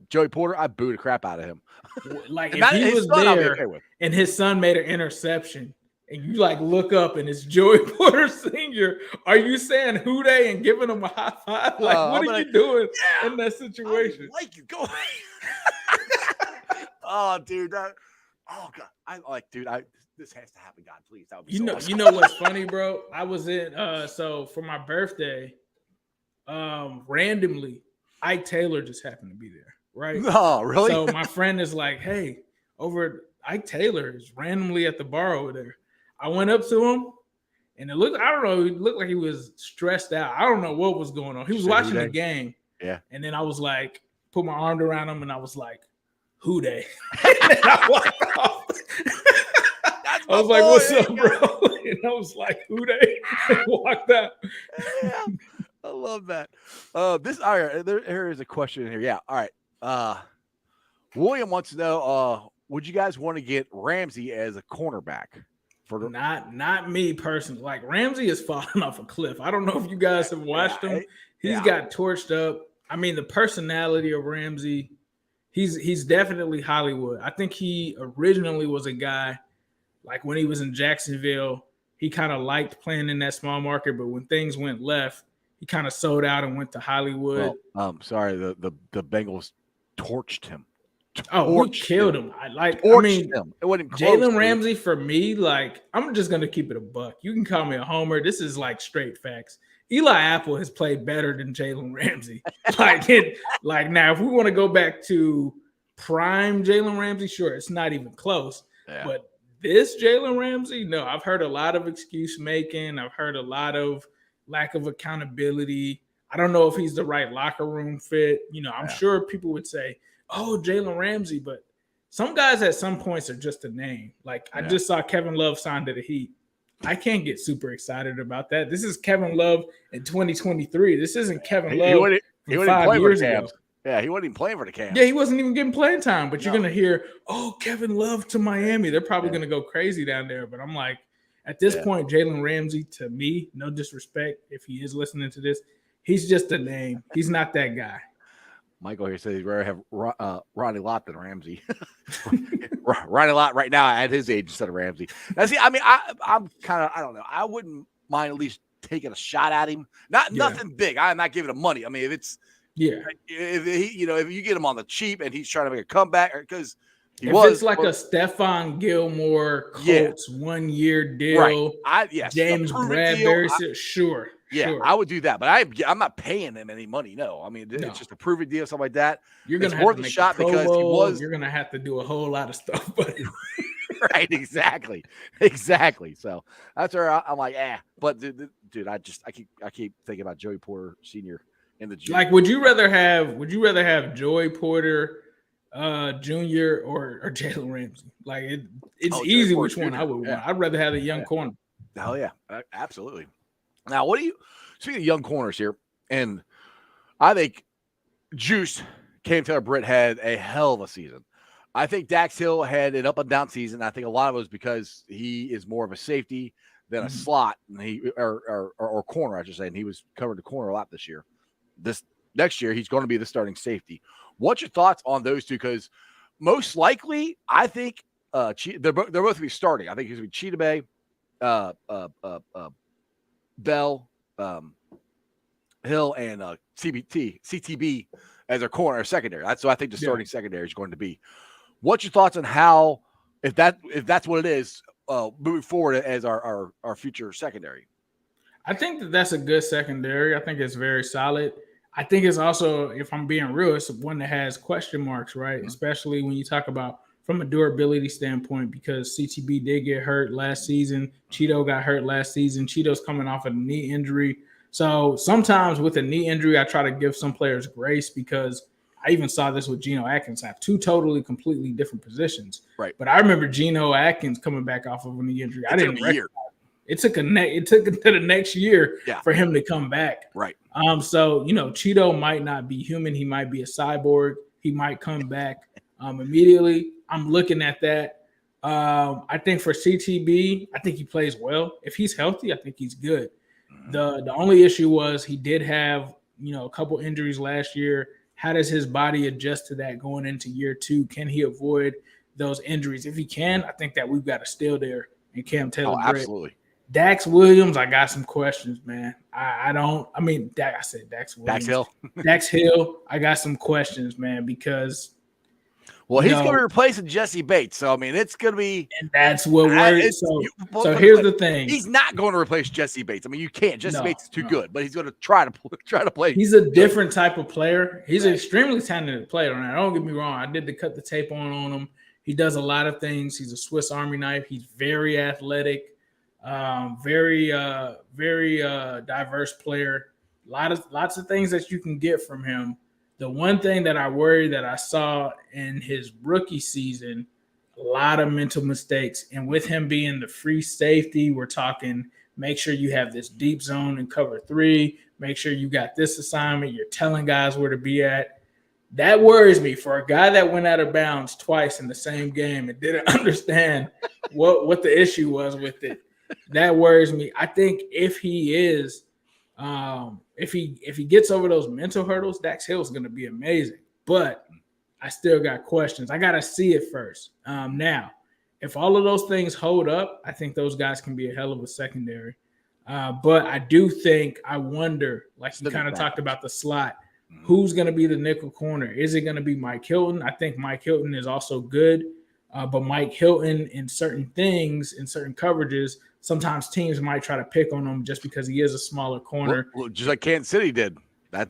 Joey Porter, I booed the crap out of him.
If he was there and his son made an interception and you look up and it's Joey Porter Sr., are you saying who they and giving him a high five? What are you doing in that situation?
You go. Oh, dude. God. This has to happen, God, please. That would be awesome.
You know what's funny, bro? I was in so for my birthday, randomly, Ike Taylor just happened to be there, right?
No, really?
So my friend is like, hey, Ike Taylor is randomly at the bar over there. I went up to him and it looked like he was stressed out. I don't know what was going on. He was watching the game.
Yeah.
And then I was like, put my arm around him and I was like, who they? And I walked off. I was like, what's up, bro? And I was like, who they? And walked out.
Yeah, I love that. There is a question in here. Yeah. All right. William wants to know, would you guys want to get Ramsey as a cornerback?
Not me personally. Ramsey is falling off a cliff. I don't know if you guys have watched him. He's got torched up. I mean, the personality of Ramsey, he's definitely Hollywood. I think he originally was a guy, when he was in Jacksonville, he kind of liked playing in that small market, but when things went left, he kind of sold out and went to Hollywood.
Well, sorry, the Bengals torched him.
We killed him.
Him. It wasn't close,
Jalen Ramsey for me, I'm just gonna keep it a buck. You can call me a homer. This is straight facts. Eli Apple has played better than Jalen Ramsey. Now, if we want to go back to prime Jalen Ramsey, sure, it's not even close.
Yeah.
But this Jalen Ramsey, no, I've heard a lot of excuse making. I've heard a lot of lack of accountability. I don't know if he's the right locker room fit. I'm sure people would say, oh, Jalen Ramsey, but some guys at some points are just a name. I just saw Kevin Love signed to the Heat. I can't get super excited about that. This is Kevin Love in 2023. This isn't Kevin Love from 5 years ago.
Yeah, he wasn't even playing for the Cavs.
Yeah, he wasn't even getting playing time. But you're going to hear, oh, Kevin Love to Miami. They're probably going to go crazy down there. But I'm like, at this point, Jalen Ramsey, to me, no disrespect if he is listening to this, he's just a name. He's not that guy.
Michael here says he'd rather have Ronnie Lott than Ramsey. Ronnie Lott right now at his age instead of Ramsey. Now, see, I mean, I'm kind of, I don't know. I wouldn't mind at least taking a shot at him. Nothing big. I'm not giving him money. I mean, if it's if you get him on the cheap and he's trying to make a comeback, because
it's like a Stephon Gilmore Colts 1 year deal.
Right.
James Bradbury, sure.
Yeah,
sure.
I would do that, but I'm not paying him any money. No, I mean it's just a prove-it deal, something like that.
You're gonna
worth a shot because he was.
You're gonna have to do a whole lot of stuff, but
right, exactly. So that's where I'm like, But dude, I keep thinking about Joey Porter Sr. in the gym.
Would you rather have Joey Porter Jr. or Jalen Ramsey? It's easy which one I would want. I'd rather have a young corner.
Hell yeah, absolutely. Now, what do you speaking of young corners here? And I think Juice Cam Taylor-Britt had a hell of a season. I think Dax Hill had an up and down season. I think a lot of it was because he is more of a safety than a slot, and or corner, I should say. And he was covering the corner a lot this year. This next year, he's going to be the starting safety. What's your thoughts on those two? Because most likely, I think they're both going to be starting. I think he's going to be Cheetah Bell, Hill, and CTB as a corner or secondary. That's what I think the starting secondary is going to be. What's your thoughts on how, if that's what it is, moving forward as our future secondary?
I think that's a good secondary. I think it's very solid. I think it's also, if I'm being real, it's one that has question marks, right? Mm-hmm. Especially when you talk about from a durability standpoint, because CTB did get hurt last season. Cheeto got hurt last season. Cheeto's coming off a knee injury. So sometimes with a knee injury, I try to give some players grace, because I even saw this with Geno Atkins. I have two completely different positions.
Right.
But I remember Geno Atkins coming back off of a knee injury. I didn't recognize it. It took until the next year for him to come back.
Right.
So, Cheeto might not be human. He might be a cyborg. He might come back immediately. I'm looking at that. I think for CTB, I think he plays well. If he's healthy, I think he's good. The only issue was he did have, a couple injuries last year. How does his body adjust to that going into year 2? Can he avoid those injuries? If he can, I think that we've got a steal there in Cam Taylor.
Oh, absolutely.
Dax Williams, I got some questions, man. I said Dax Williams.
Dax Hill.
Dax Hill, I got some questions, man, because
he's going to be replacing Jesse Bates. So, it's going to be –
and that's what worries. So here's the thing.
He's not going to replace Jesse Bates. You can't. Jesse Bates is too good, but he's going to try to play.
He's a different type of player. He's an extremely talented player. Now, don't get me wrong. I did cut the tape on him. He does a lot of things. He's a Swiss Army knife. He's very athletic. Very diverse player. Lots of things that you can get from him. The one thing that I worry that I saw in his rookie season, a lot of mental mistakes. And with him being the free safety, we're talking make sure you have this deep zone in cover 3. Make sure you got this assignment. You're telling guys where to be at. That worries me for a guy that went out of bounds twice in the same game and didn't understand what the issue was with it. That worries me. I think if he is, if he gets over those mental hurdles, Dax Hill is going to be amazing. But I still got questions. I got to see it first. Now, if all of those things hold up, I think those guys can be a hell of a secondary. But I do think, I wonder, like you kind of talked about the slot, who's going to be the nickel corner? Is it going to be Mike Hilton? I think Mike Hilton is also good. But Mike Hilton, in certain things, in certain coverages, sometimes teams might try to pick on him just because he is a smaller corner.
Well, just like Kansas City did.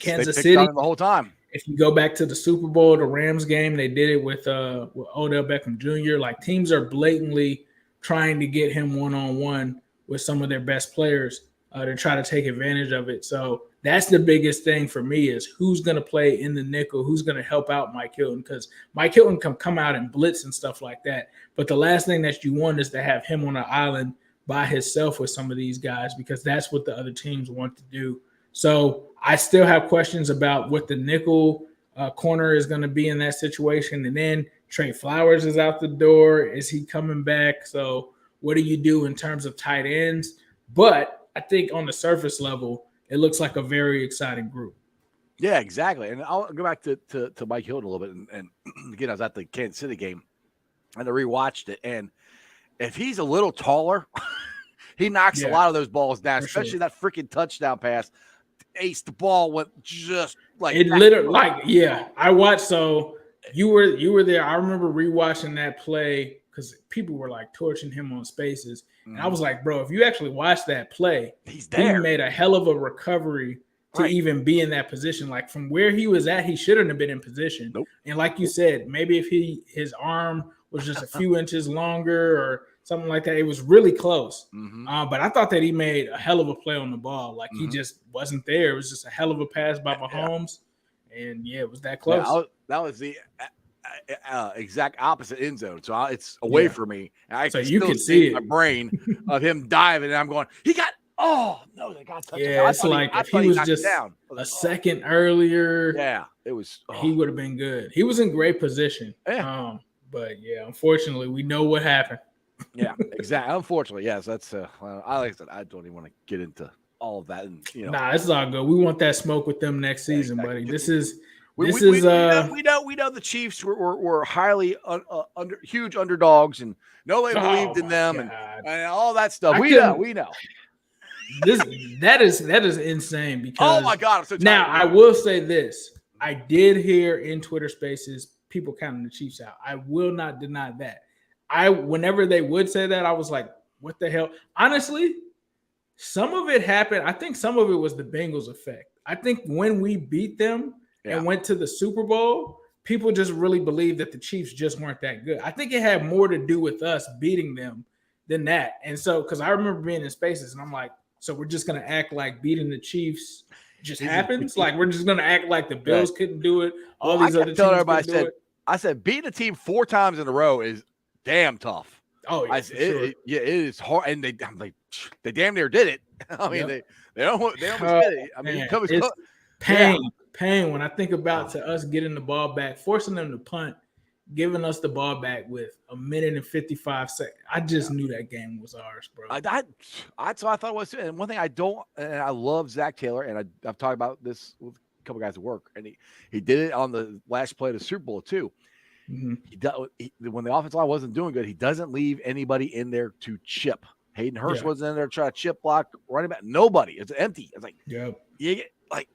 Kansas
City
City
on him the whole time.
If you go back to the Super Bowl, the Rams game, they did it with Odell Beckham Jr. Like, teams are blatantly trying to get him one-on-one with some of their best players to try to take advantage of it. So that's the biggest thing for me, is who's going to play in the nickel, who's going to help out Mike Hilton, because Mike Hilton can come out and blitz and stuff like that. But the last thing that you want is to have him on an island by himself with some of these guys, because that's what the other teams want to do. So I still have questions about what the nickel corner is going to be in that situation. And then Trey Flowers is out the door. Is he coming back? So what do you do in terms of tight ends? But I think on the surface level, it looks like a very exciting group.
Yeah, exactly. And I'll go back to Mike Hilton a little bit. And again, I was at the Kansas City game and I rewatched it. And if he's a little taller, he knocks a lot of those balls down, especially that freaking touchdown pass. Ace, the ball went just like
it. Literally, I watched. So you were there. I remember rewatching that play because people were like torching him on Spaces, and I was like, bro, if you actually watch that play,
he's there.
He made a hell of a recovery to even be in that position. Like, from where he was at, he shouldn't have been in position.
Nope.
And like you said, maybe if his arm was just a few inches longer or something like that, it was really close. But I thought that he made a hell of a play on the ball. Like, he just wasn't there. It was just a hell of a pass by Mahomes. And, it was that close.
Yeah, that was the exact opposite end zone. So it's away from me. And I
so
can
you
still
can see
my brain of him diving, and I'm going, he got Oh no, they got touchdown.
Yeah, it's like if he was just a second earlier,
yeah, it was.
He would have been good. He was in great position.
Yeah.
But yeah, unfortunately, we know what happened.
Yeah, exactly. Unfortunately, yes. That's like I said, I don't even want to get into all of that. And
nah, it's all good. We want that smoke with them next season,
exactly.
buddy.
We know the Chiefs were highly huge underdogs, and nobody believed in them, and all that stuff. We know.
That is insane because
oh my God, I'm so tired.
Now I will say this. I did hear in Twitter Spaces people counting the Chiefs out. I will not deny that. Whenever they would say that, I was like, what the hell? Honestly, some of it happened. I think some of it was the Bengals effect. I think when we beat them and went to the Super Bowl, people just really believed that the Chiefs just weren't that good. I think it had more to do with us beating them than that. And so, because I remember being in Spaces and I'm like, so we're just going to act like beating the Chiefs just happens? Like, we're just going to act like the Bills couldn't do it. All these other teams couldn't do it.
I said, beating a team 4 times in a row is damn tough.
Oh, yeah,
it is hard. And they damn near did it. I mean, they almost did it. I mean,
it's pain when I think about to us getting the ball back, forcing them to punt, giving us the ball back with 1 minute and 55 seconds. I just knew that game was ours, bro.
That's what I thought it was too. And one thing I love Zach Taylor, and I've talked about this with a couple guys at work, and he did it on the last play of the Super Bowl too. Mm-hmm. When the offensive line wasn't doing good, he doesn't leave anybody in there to chip. Hayden Hurst wasn't in there to try to chip block running back. Nobody. It's empty. It's like,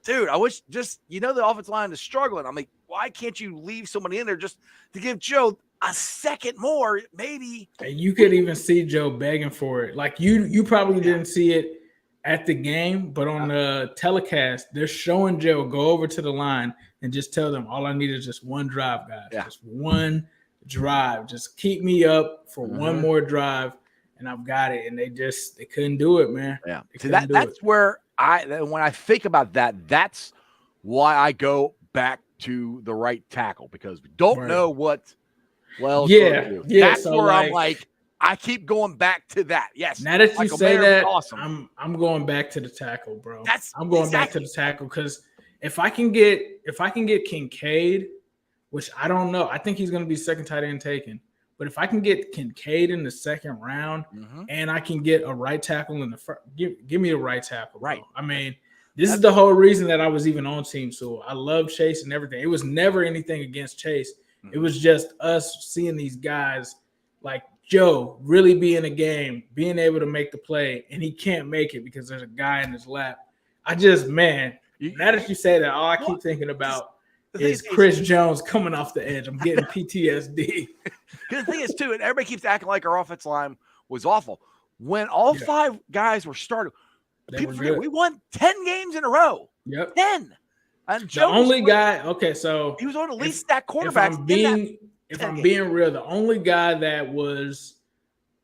dude, I wish the offensive line is struggling. I'm like, why can't you leave somebody in there just to give Joe a second more, maybe?
And you could even see Joe begging for it. Like you probably didn't see it at the game, but on the telecast, they're showing Joe go over to the line and just tell them, all I need is just one drive, guys. Yeah. Just one drive. Just keep me up for one more drive, and I've got it. And they couldn't do it, man.
Yeah. See, that's where when I think about that, that's why I go back to the right tackle, because we don't know what do. That's so where I'm like, I keep going back to that. Yes.
Now that you say that, awesome. I'm going back to the tackle, bro. I'm going back to the tackle because if I can get Kincaid, which I don't know, I think he's going to be second tight end taken. But if I can get Kincaid in the second round and I can get a right tackle in the first, give me a right tackle. Bro. Right. I mean, this is the whole reason that I was even on Team Sewell. I love Chase and everything. It was never anything against Chase. It was just us seeing these guys like Joe really be in a game, being able to make the play, and he can't make it because there's a guy in his lap. Now that you say that, all I keep thinking about is Chris Jones coming off the edge. I'm getting PTSD.
The thing is, too, and everybody keeps acting like our offensive line was awful. When all 5 guys were starting, people forget we won 10 games in a row.
Yep.
10. And
the only guy, so
he was one of the least stacked quarterbacks.
If I'm being real, the only guy that was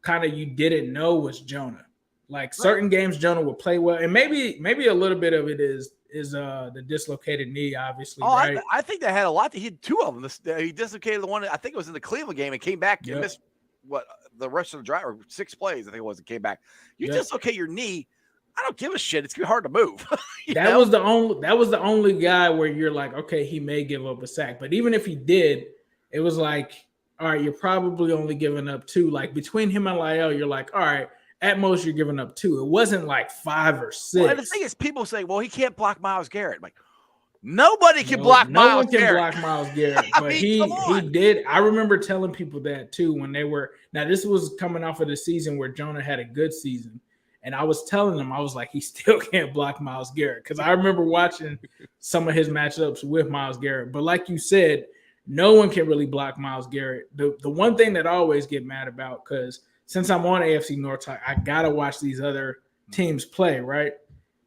kind of you didn't know was Jonah. Like certain games, Jonah would play well, and maybe a little bit of it is the dislocated knee, obviously.
Oh,
right?
I think they had a lot. He had 2 of them. He dislocated the one. I think it was in the Cleveland game and came back and missed the rest of the drive, or 6 plays. I think it was. And came back. You dislocate your knee. I don't give a shit. It's hard to move.
That was the only guy where you're like, okay, he may give up a sack, but even if he did, it was like, all right, you're probably only giving up 2. Like between him and Lyle, you're like, all right, at most you're giving up 2. It wasn't like 5 or 6.
Well, the thing is, people say, well, he can't block Myles Garrett. Like nobody can block Myles Garrett.
No one can block Myles Garrett, but he did. I remember telling people that too when they were. Now this was coming off of the season where Jonah had a good season. And I was telling them, I was like, he still can't block Myles Garrett. Because I remember watching some of his matchups with Myles Garrett. But like you said, no one can really block Myles Garrett. The one thing that I always get mad about, because since I'm on AFC North, I got to watch these other teams play, right?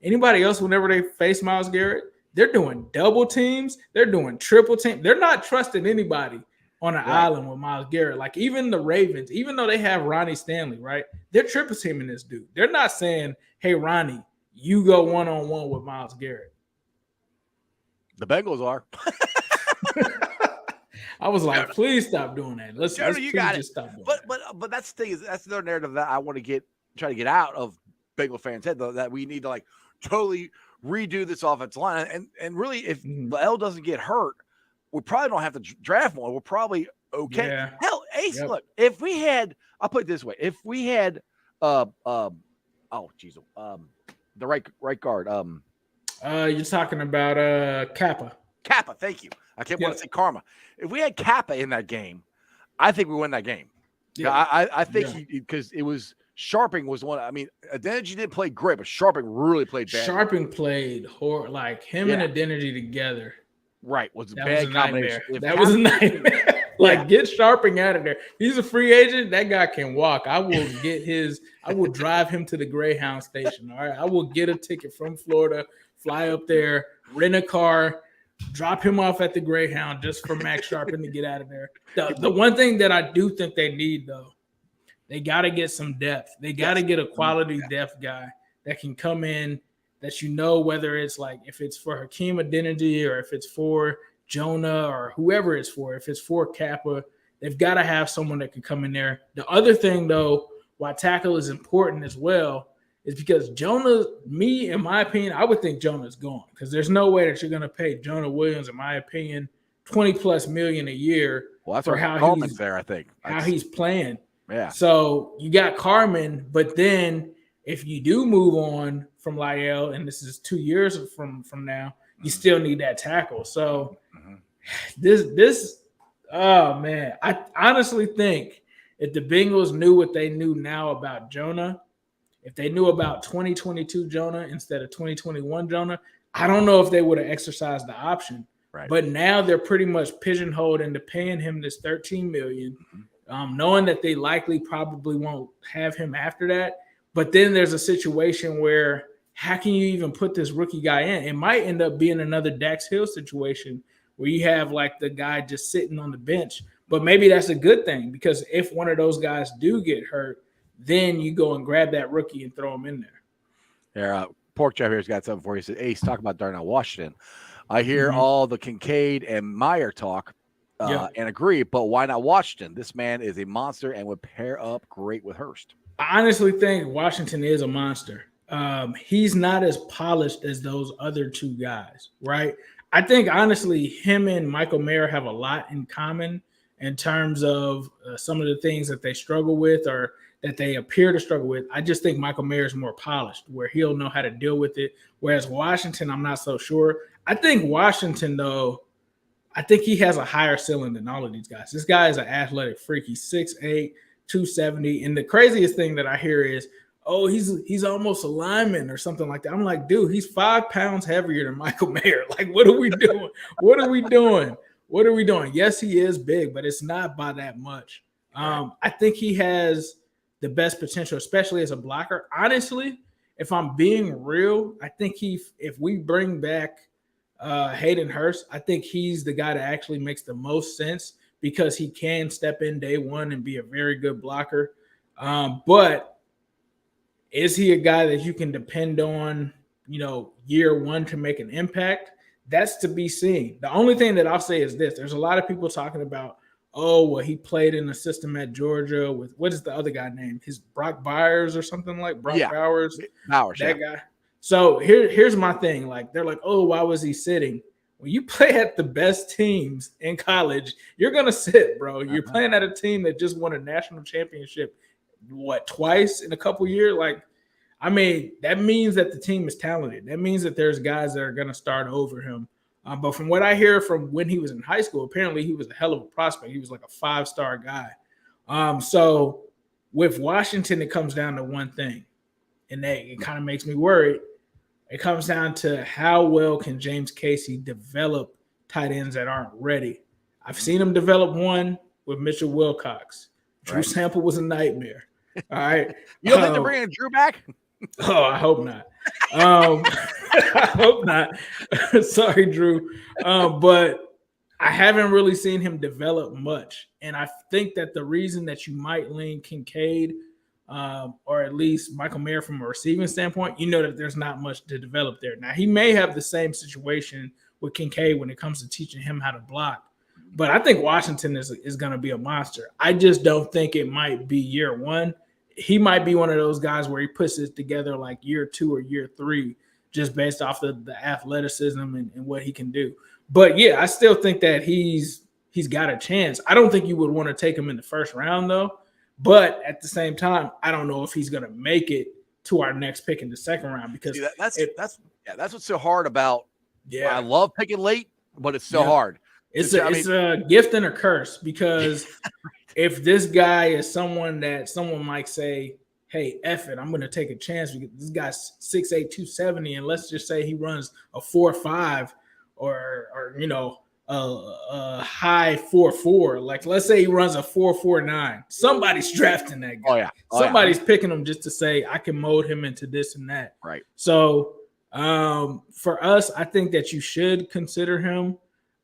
Anybody else, whenever they face Myles Garrett, they're doing double teams. They're doing triple teams. They're not trusting anybody on an island with Myles Garrett. Like even the Ravens, even though they have Ronnie Stanley, right? They're triple teaming this dude. They're not saying, hey, Ronnie, you go one-on-one with Myles Garrett.
The Bengals are.
I was like, please stop doing that. Let's
you got just stop doing that. But that's the thing, is that's their narrative that I want to try to get out of Bengal fans had, though, that we need to like totally redo this offensive line. And really, if L doesn't get hurt, we probably don't have to draft one. We're probably okay.
Yeah.
Hell, Ace, look, if we had, I'll put it this way, if we had, the right guard,
you're talking about Kappa.
Kappa, thank you. I can't want to say Karma. If we had Kappa in that game, I think we win that game. Yeah, I think because it was Sharping was one. I mean, Identity didn't play great, but Sharping really played bad.
Sharping played like him and Identity together.
Right, was a bad combination.
That was a nightmare. Get Sharping out of there. He's a free agent. That guy can walk. I will drive him to the Greyhound station. All right. I will get a ticket from Florida, fly up there, rent a car, drop him off at the Greyhound just for Max Sharping to get out of there. The one thing that I do think they need, though, they got to get some depth. They got to get a quality depth guy that can come in, that whether it's like if it's for Hakeem Identity or if it's for Jonah or whoever it's for, if it's for Kappa, they've got to have someone that can come in there. The other thing, though, why tackle is important as well is because Jonah, in my opinion, I would think Jonah's gone because there's no way that you're going to pay Jonah Williams, in my opinion, $20+ million a year
for how he's there. I think
how he's playing.
Yeah.
So you got Carmen, but then if you do move on from Lyell, and this is 2 years from now, you still need that tackle. So this, oh man, I honestly think if the Bengals knew what they knew now about Jonah, if they knew about 2022 Jonah instead of 2021 Jonah, I don't know if they would have exercised the option.
Right.
But now they're pretty much pigeonholed into paying him this $13 million, knowing that they probably won't have him after that. But then there's a situation where how can you even put this rookie guy in? It might end up being another Dax Hill situation where you have like the guy just sitting on the bench. But maybe that's a good thing because if one of those guys do get hurt, then you go and grab that rookie and throw him in there.
Here, Pork Chop here's got something for you. He said, Ace, talk about Darnell Washington. I hear all the Kincaid and Meyer talk and agree, but why not Washington? This man is a monster and would pair up great with Hurst.
I honestly think Washington is a monster. He's not as polished as those other two guys, right? I think, honestly, him and Michael Mayer have a lot in common in terms of some of the things that they struggle with or that they appear to struggle with. I just think Michael Mayer is more polished where he'll know how to deal with it, whereas Washington, I'm not so sure. I think Washington, though, I think he has a higher ceiling than all of these guys. This guy is an athletic freak. He's 6'8", 270. And the craziest thing that I hear is, oh, he's almost a lineman or something like that. I'm like, dude, he's 5 pounds heavier than Michael Mayer. Like, what are we doing? What are we doing? What are we doing? Yes, he is big, but it's not by that much. I think he has the best potential, especially as a blocker. Honestly, if I'm being real, I think if we bring back Hayden Hurst, I think he's the guy that actually makes the most sense because he can step in day one and be a very good blocker. But is he a guy that you can depend on, year one to make an impact? That's to be seen. The only thing that I'll say is this. There's a lot of people talking about, oh, well, he played in the system at Georgia with, what is the other guy named? His Brock Byers or something like Brock Bowers. That guy. So here's my thing. Like, they're like, oh, why was he sitting? When you play at the best teams in college, you're going to sit, bro. You're playing at a team that just won a national championship, twice in a couple years? Like, I mean, that means that the team is talented. That means that there's guys that are going to start over him. But from what I hear from when he was in high school, apparently he was a hell of a prospect. He was like a 5-star guy. So with Washington, it comes down to one thing, and it kind of makes me worried. It comes down to how well can James Casey develop tight ends that aren't ready. I've seen him develop one with Mitchell Wilcox. Drew Sample was a nightmare. All right.
You don't think they're bringing Drew back?
Oh, I hope not. I hope not. Sorry, Drew. But I haven't really seen him develop much. And I think that the reason that you might lean Kincaid or at least Michael Mayer from a receiving standpoint, that there's not much to develop there. Now, he may have the same situation with Kincaid when it comes to teaching him how to block. But I think Washington is going to be a monster. I just don't think it might be year one. he might be one of those guys where he puts it together like year 2 or year 3, just based off the athleticism and what he can do. But yeah, I still think that he's got a chance. I don't think you would want to take him in the first round though. But at the same time, I don't know if he's going to make it to our next pick in the second round because
that's what's so hard about.
Yeah,
I love picking late, but it's so hard.
It's a gift and a curse because if this guy is someone that someone might say, hey, F it, I'm going to take a chance because this guy's 6'8", 270, and let's just say he runs a 4.5 or you know, a high 4.4. Like, let's say he runs a 4.49. Somebody's drafting that guy. Somebody's picking him just to say, I can mold him into this and that.
Right.
So for us, I think that you should consider him.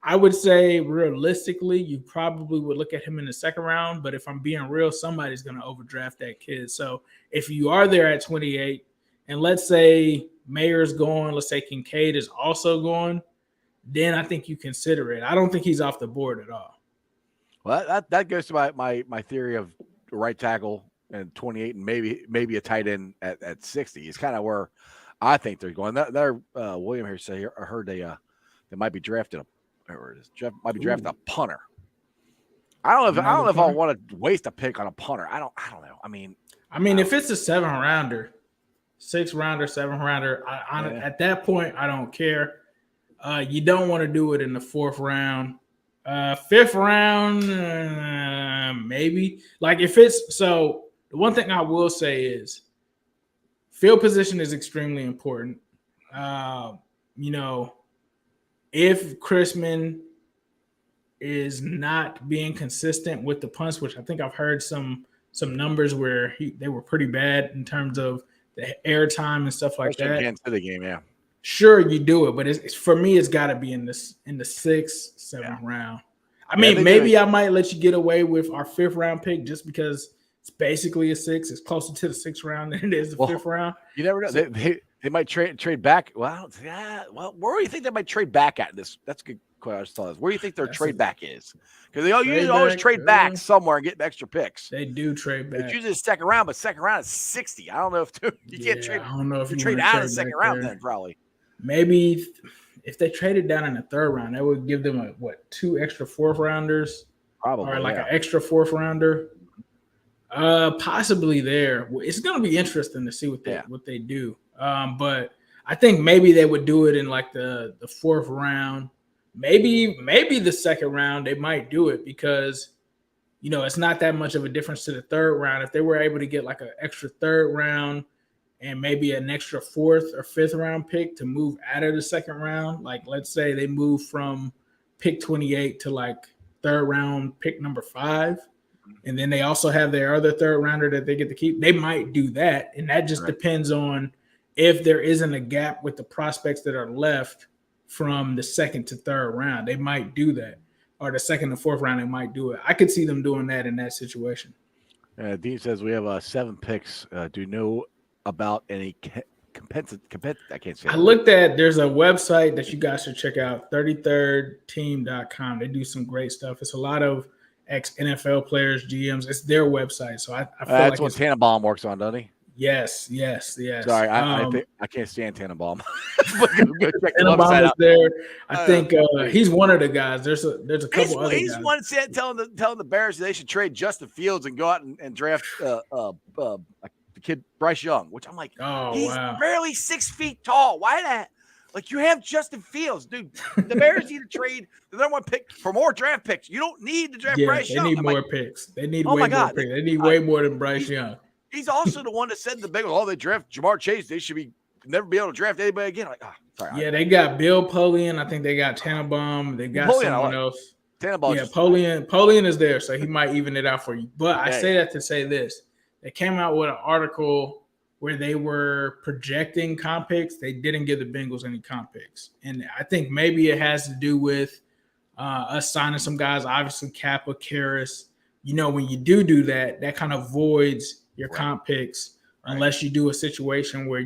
I would say realistically, you probably would look at him in the second round. But if I'm being real, somebody's going to overdraft that kid. So if you are there at 28, and let's say Mayer's going, let's say Kincaid is also going, then I think you consider it. I don't think he's off the board at all.
Well, that goes to my theory of right tackle and 28 and maybe a tight end at 60 is kind of where I think they're going. They're William here say I heard they might be drafting a punter. I don't know if I want to waste a pick on a punter. I don't know. I mean,
if it's a 7th rounder, 6th rounder, 7th rounder, at that point I don't care. You don't want to do it in the 4th round. 5th round, maybe. Like if it's so, the one thing I will say is field position is extremely important. You know, if Chrisman is not being consistent with the punts, which I think I've heard some numbers where they were pretty bad in terms of the air time and stuff like that.
Into the game, yeah.
Sure, you do it, but it's for me, it's got to be in the 6th, 7th round. I mean, maybe I might let you get away with our 5th round pick just because it's basically a 6. It's closer to the 6th round than it is the 5th round.
You never know. They might trade back. Well, yeah. Well, where do you think they might trade back at this? That's a good question. Where do you think their trade back is? Because they always trade back somewhere and get extra picks.
They do trade back.
It's usually the second round, but second round is 60. I don't know if you can't trade.
I don't know if you
trade out of the second round then probably.
Maybe if they traded down in the 3rd round, that would give them 2 extra 4th rounders,
probably,
or like an extra 4th rounder. Possibly there. It's going to be interesting to see what they do. But I think maybe they would do it in like the 4th round, maybe the 2nd round. They might do it because, you know, it's not that much of a difference to the 3rd round. If they were able to get like an extra 3rd round and maybe an extra 4th or 5th round pick to move out of the 2nd round, like let's say they move from pick 28 to like 3rd round pick number 5. And then they also have their other 3rd rounder that they get to keep. They might do that. And that just depends on if there isn't a gap with the prospects that are left from the 2nd to 3rd round. They might do that. Or the 2nd to 4th round, they might do it. I could see them doing that in that situation.
Dean says we have 7 picks. Do you know about any I can't say.
I looked at, there's a website that you guys should check out, 33rdteam.com. They do some great stuff. It's a lot of ex-NFL players, GMs. It's their website. So I feel
that's what Tannenbaum works on, doesn't he?
Yes.
Sorry, I can't stand Tannenbaum.
Tannenbaum is there. I think he's one of the guys. There's a couple other guys.
He's one telling the Bears they should trade Justin Fields and go out and draft the kid Bryce Young, which I'm like, he's barely 6 feet tall. Why that? Like, you have Justin Fields, dude. The Bears need to trade the number 1 pick for more draft picks. You don't need to draft Bryce Young.
They need more picks. They need way more picks. They need way more than Bryce Young.
He's also the one that said the Bengals, they draft Jamar Chase. They should never be able to draft anybody again. Like, sorry.
Yeah, they got Bill Polian. I think they got Tannenbaum. They got someone else.
Tannenbaum.
Yeah, Polian is there, so he might even it out for you. But I say that to say this. They came out with an article where they were projecting comp picks. They didn't give the Bengals any comp picks. And I think maybe it has to do with us signing some guys, obviously Kappa, Karras. You know, when you do that, that kind of voids your comp picks unless you do a situation where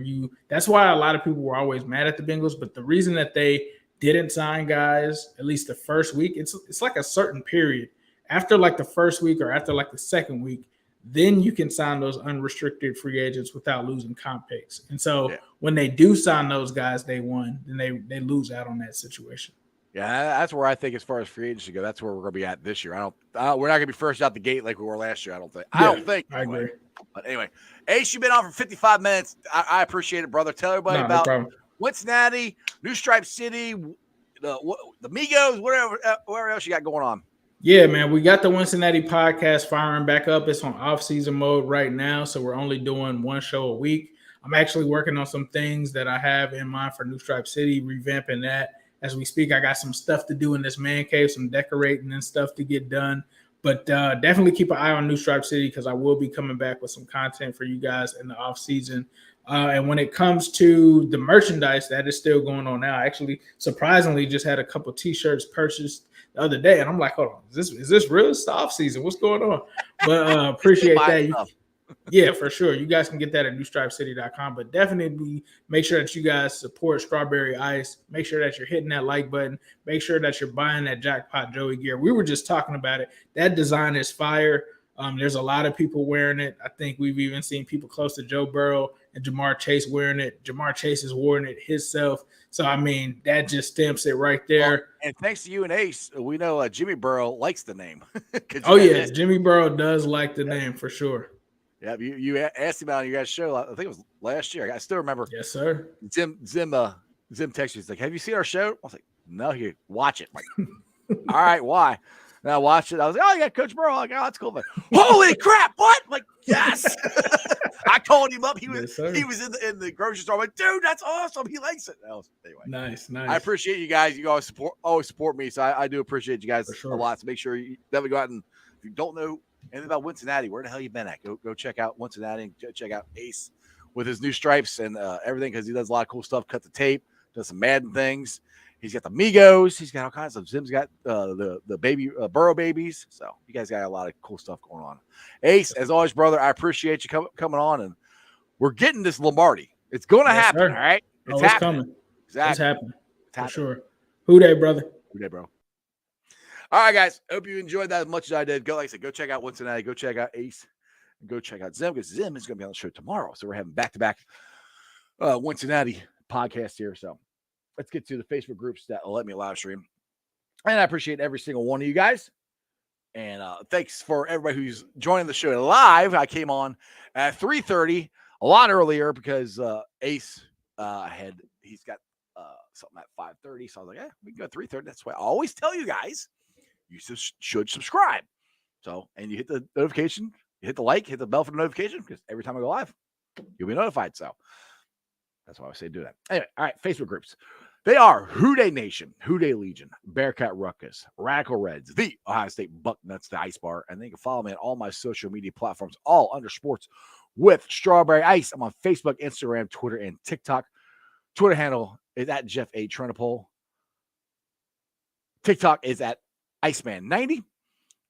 that's why a lot of people were always mad at the Bengals. But the reason that they didn't sign guys, at least the first week, it's like a certain period. After like the first week or after like the second week, then you can sign those unrestricted free agents without losing comp picks. And so when they do sign those guys day one, then they lose out on that situation.
Yeah, that's where I think as far as free agency go, that's where we're going to be at this year. We're not going to be first out the gate like we were last year, I don't think.
I agree.
But anyway, Ace, you've been on for 55 minutes. I appreciate it, brother. Tell everybody about Cincinnati, New Stripe City, the Migos, whatever else you got going on.
Yeah, man, we got the Cincinnati podcast firing back up. It's on off-season mode right now, so we're only doing one show a week. I'm actually working on some things that I have in mind for New Stripe City, revamping that as we speak. I got some stuff to do in this man cave, some decorating and stuff to get done. But definitely keep an eye on New Stripe City because I will be coming back with some content for you guys in the off-season. And when it comes to the merchandise, that is still going on now. I actually, surprisingly, just had a couple T-shirts purchased the other day, and I'm like, hold on, is this real? It's the off-season. What's going on? But appreciate that. Yeah, for sure. You guys can get that at newstripecity.com, but definitely make sure that you guys support Strawberry Ice. Make sure that you're hitting that like button. Make sure that you're buying that Jackpot Joey gear. We were just talking about it. That design is fire. There's a lot of people wearing it. I think we've even seen people close to Joe Burrow and Jamar Chase wearing it. Jamar Chase is wearing it himself. So, I mean, that just stamps it right there.
Well, and thanks to you and Ace, we know Jimmy Burrow likes the name.
Jimmy Burrow does like the name for sure.
Yeah, you asked him about your guys' show. I think it was last year. I still remember.
Yes, sir.
Zim texted me. He's like, "Have you seen our show?" I was like, "No." He watch it. I'm like, all right, why? And I watched it. I was like, "Oh, you got Coach Burrow." I'm like, "Oh, that's cool." I'm like, holy crap! What? I'm like, yes. I called him up. He was in the grocery store. I'm like, dude, that's awesome. He likes it. Anyway,
nice. I
appreciate you guys. You always support me. So I do appreciate you guys a lot. So make sure you definitely go out and if you don't know anything about Cincinnati, where the hell you been at? Go check out Cincinnati and check out Ace with his new stripes and everything because he does a lot of cool stuff. Cut the tape, does some Madden things. He's got the Migos. He's got all kinds of. Zim's got the baby Burrow babies. So you guys got a lot of cool stuff going on. Ace, as always, brother, I appreciate you coming on, and we're getting this Lombardi. It's going to happen,
sir.
all right?
It's happening. Coming.
Exactly.
It's happening. For sure. Who day, brother?
Who day, bro? All right, guys. Hope you enjoyed that as much as I did. Like I said, go check out Cincinnati. Go check out Ace. And go check out Zim because Zim is going to be on the show tomorrow. So we're having back-to-back Cincinnati podcast here. So let's get to the Facebook groups that will let me live stream. And I appreciate every single one of you guys. And thanks for everybody who's joining the show live. I came on at 3:30, a lot earlier because Ace he's got something at 5:30. So I was like, we can go at 3:30. That's why I always tell you guys, you should subscribe. So, and you hit the notification, you hit the like, hit the bell for the notification because every time I go live, you'll be notified. So that's why I say do that. Anyway, all right, Facebook groups. They are Who Dey Nation, Who Dey Legion, Bearcat Ruckus, Radical Reds, the Ohio State Bucknuts, the Ice Bar, and then you can follow me on all my social media platforms, all under sports with Strawberry Ice. I'm on Facebook, Instagram, Twitter, and TikTok. Twitter handle is at Jeff A. Trenopole. TikTok is at Iceman90.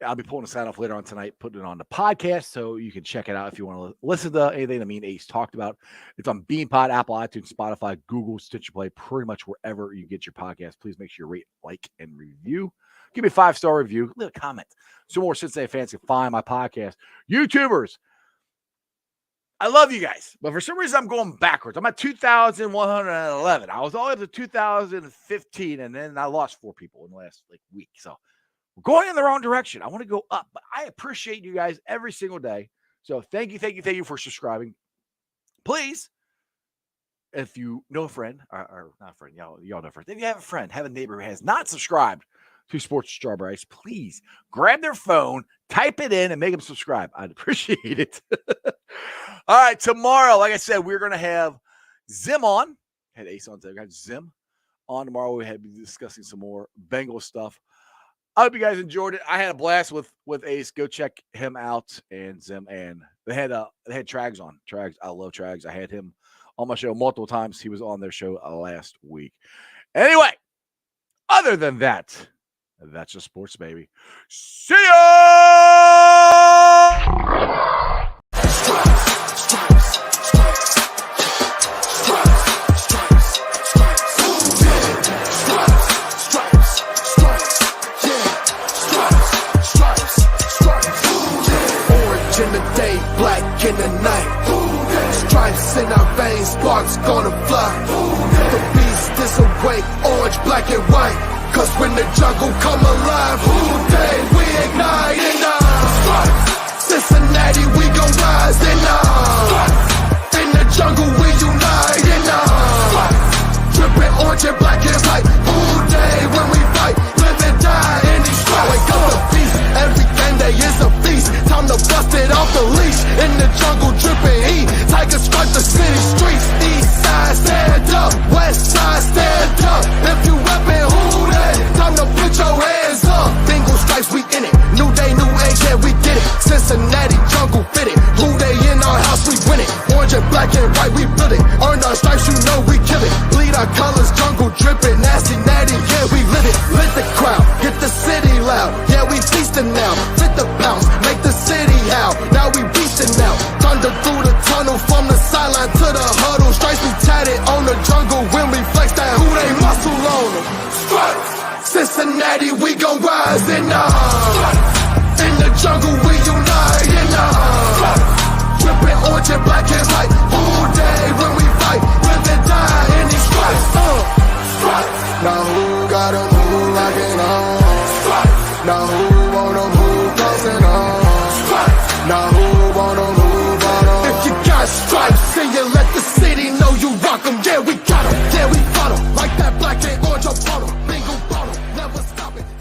I'll be pulling a sign off later on tonight, putting it on the podcast, so you can check it out if you want to listen to anything that me and Ace talked about. It's on BeanPod, Apple, iTunes, Spotify, Google, Stitcher Play, pretty much wherever you get your podcast. Please make sure you rate, like, and review. Give me a 5-star review. Leave a comment so more Cincinnati fans can find my podcast. YouTubers, I love you guys, but for some reason I'm going backwards. I'm at 2,111. I was all up to 2015, and then I lost 4 people in the last week. So we're going in the wrong direction. I want to go up, but I appreciate you guys every single day. So thank you for subscribing. Please, if you know a friend, or not a friend, y'all know a friend. If you have a friend, have a neighbor who has not subscribed to Sports Strawberry Ice, please grab their phone, type it in, and make them subscribe. I'd appreciate it. All right, tomorrow, like I said, we're going to have Zim on. Had Ace on today. We got Zim on tomorrow. We had be discussing some more Bengals stuff. I hope you guys enjoyed it. I had a blast with Ace. Go check him out and Zim. And they had Trags on. Trags, I love Trags. I had him on my show multiple times. He was on their show last week. Anyway, other than that, that's just sports, baby. See ya! In the day
sparks gonna fly. The beast is awake, orange, black and white. Cause when the jungle come alive, who day we ignite and Cincinnati, we gon' rise and in the jungle we unite and drippin' orange and black and white. Who day when we fight, live and die in these stripes. Wake up the beast, every game day is a feast. Time to bust it off the leash. In the jungle drippin' heat, tigers strike the city streets. East side stand up, west side stand up. If you reppin' who day, time to put your hands up. Bingo stripes, we in it. New day, new age, yeah, we get it. Cincinnati jungle fitted. Who day in our house, we win it. Orange and black and white, we build it. Earn our stripes, you know we kill it. Bleed our colors, jungle drippin', nasty natty, yeah, we lit it. Lit the crowd, get the city loud. Yeah, we feastin' now. Fit the pounds, make the city howl. Now we beastin' now. Thunder through the tunnel, from the sideline to the huddle. Stripes be tatted on the jungle when we flex that who they muscle on them. Stripes, Cincinnati, we gon' rise and in the jungle we unite and drippin' orange and black and white. All day when we fight, live and die in these stripes. Now who gotta move like an on? Now who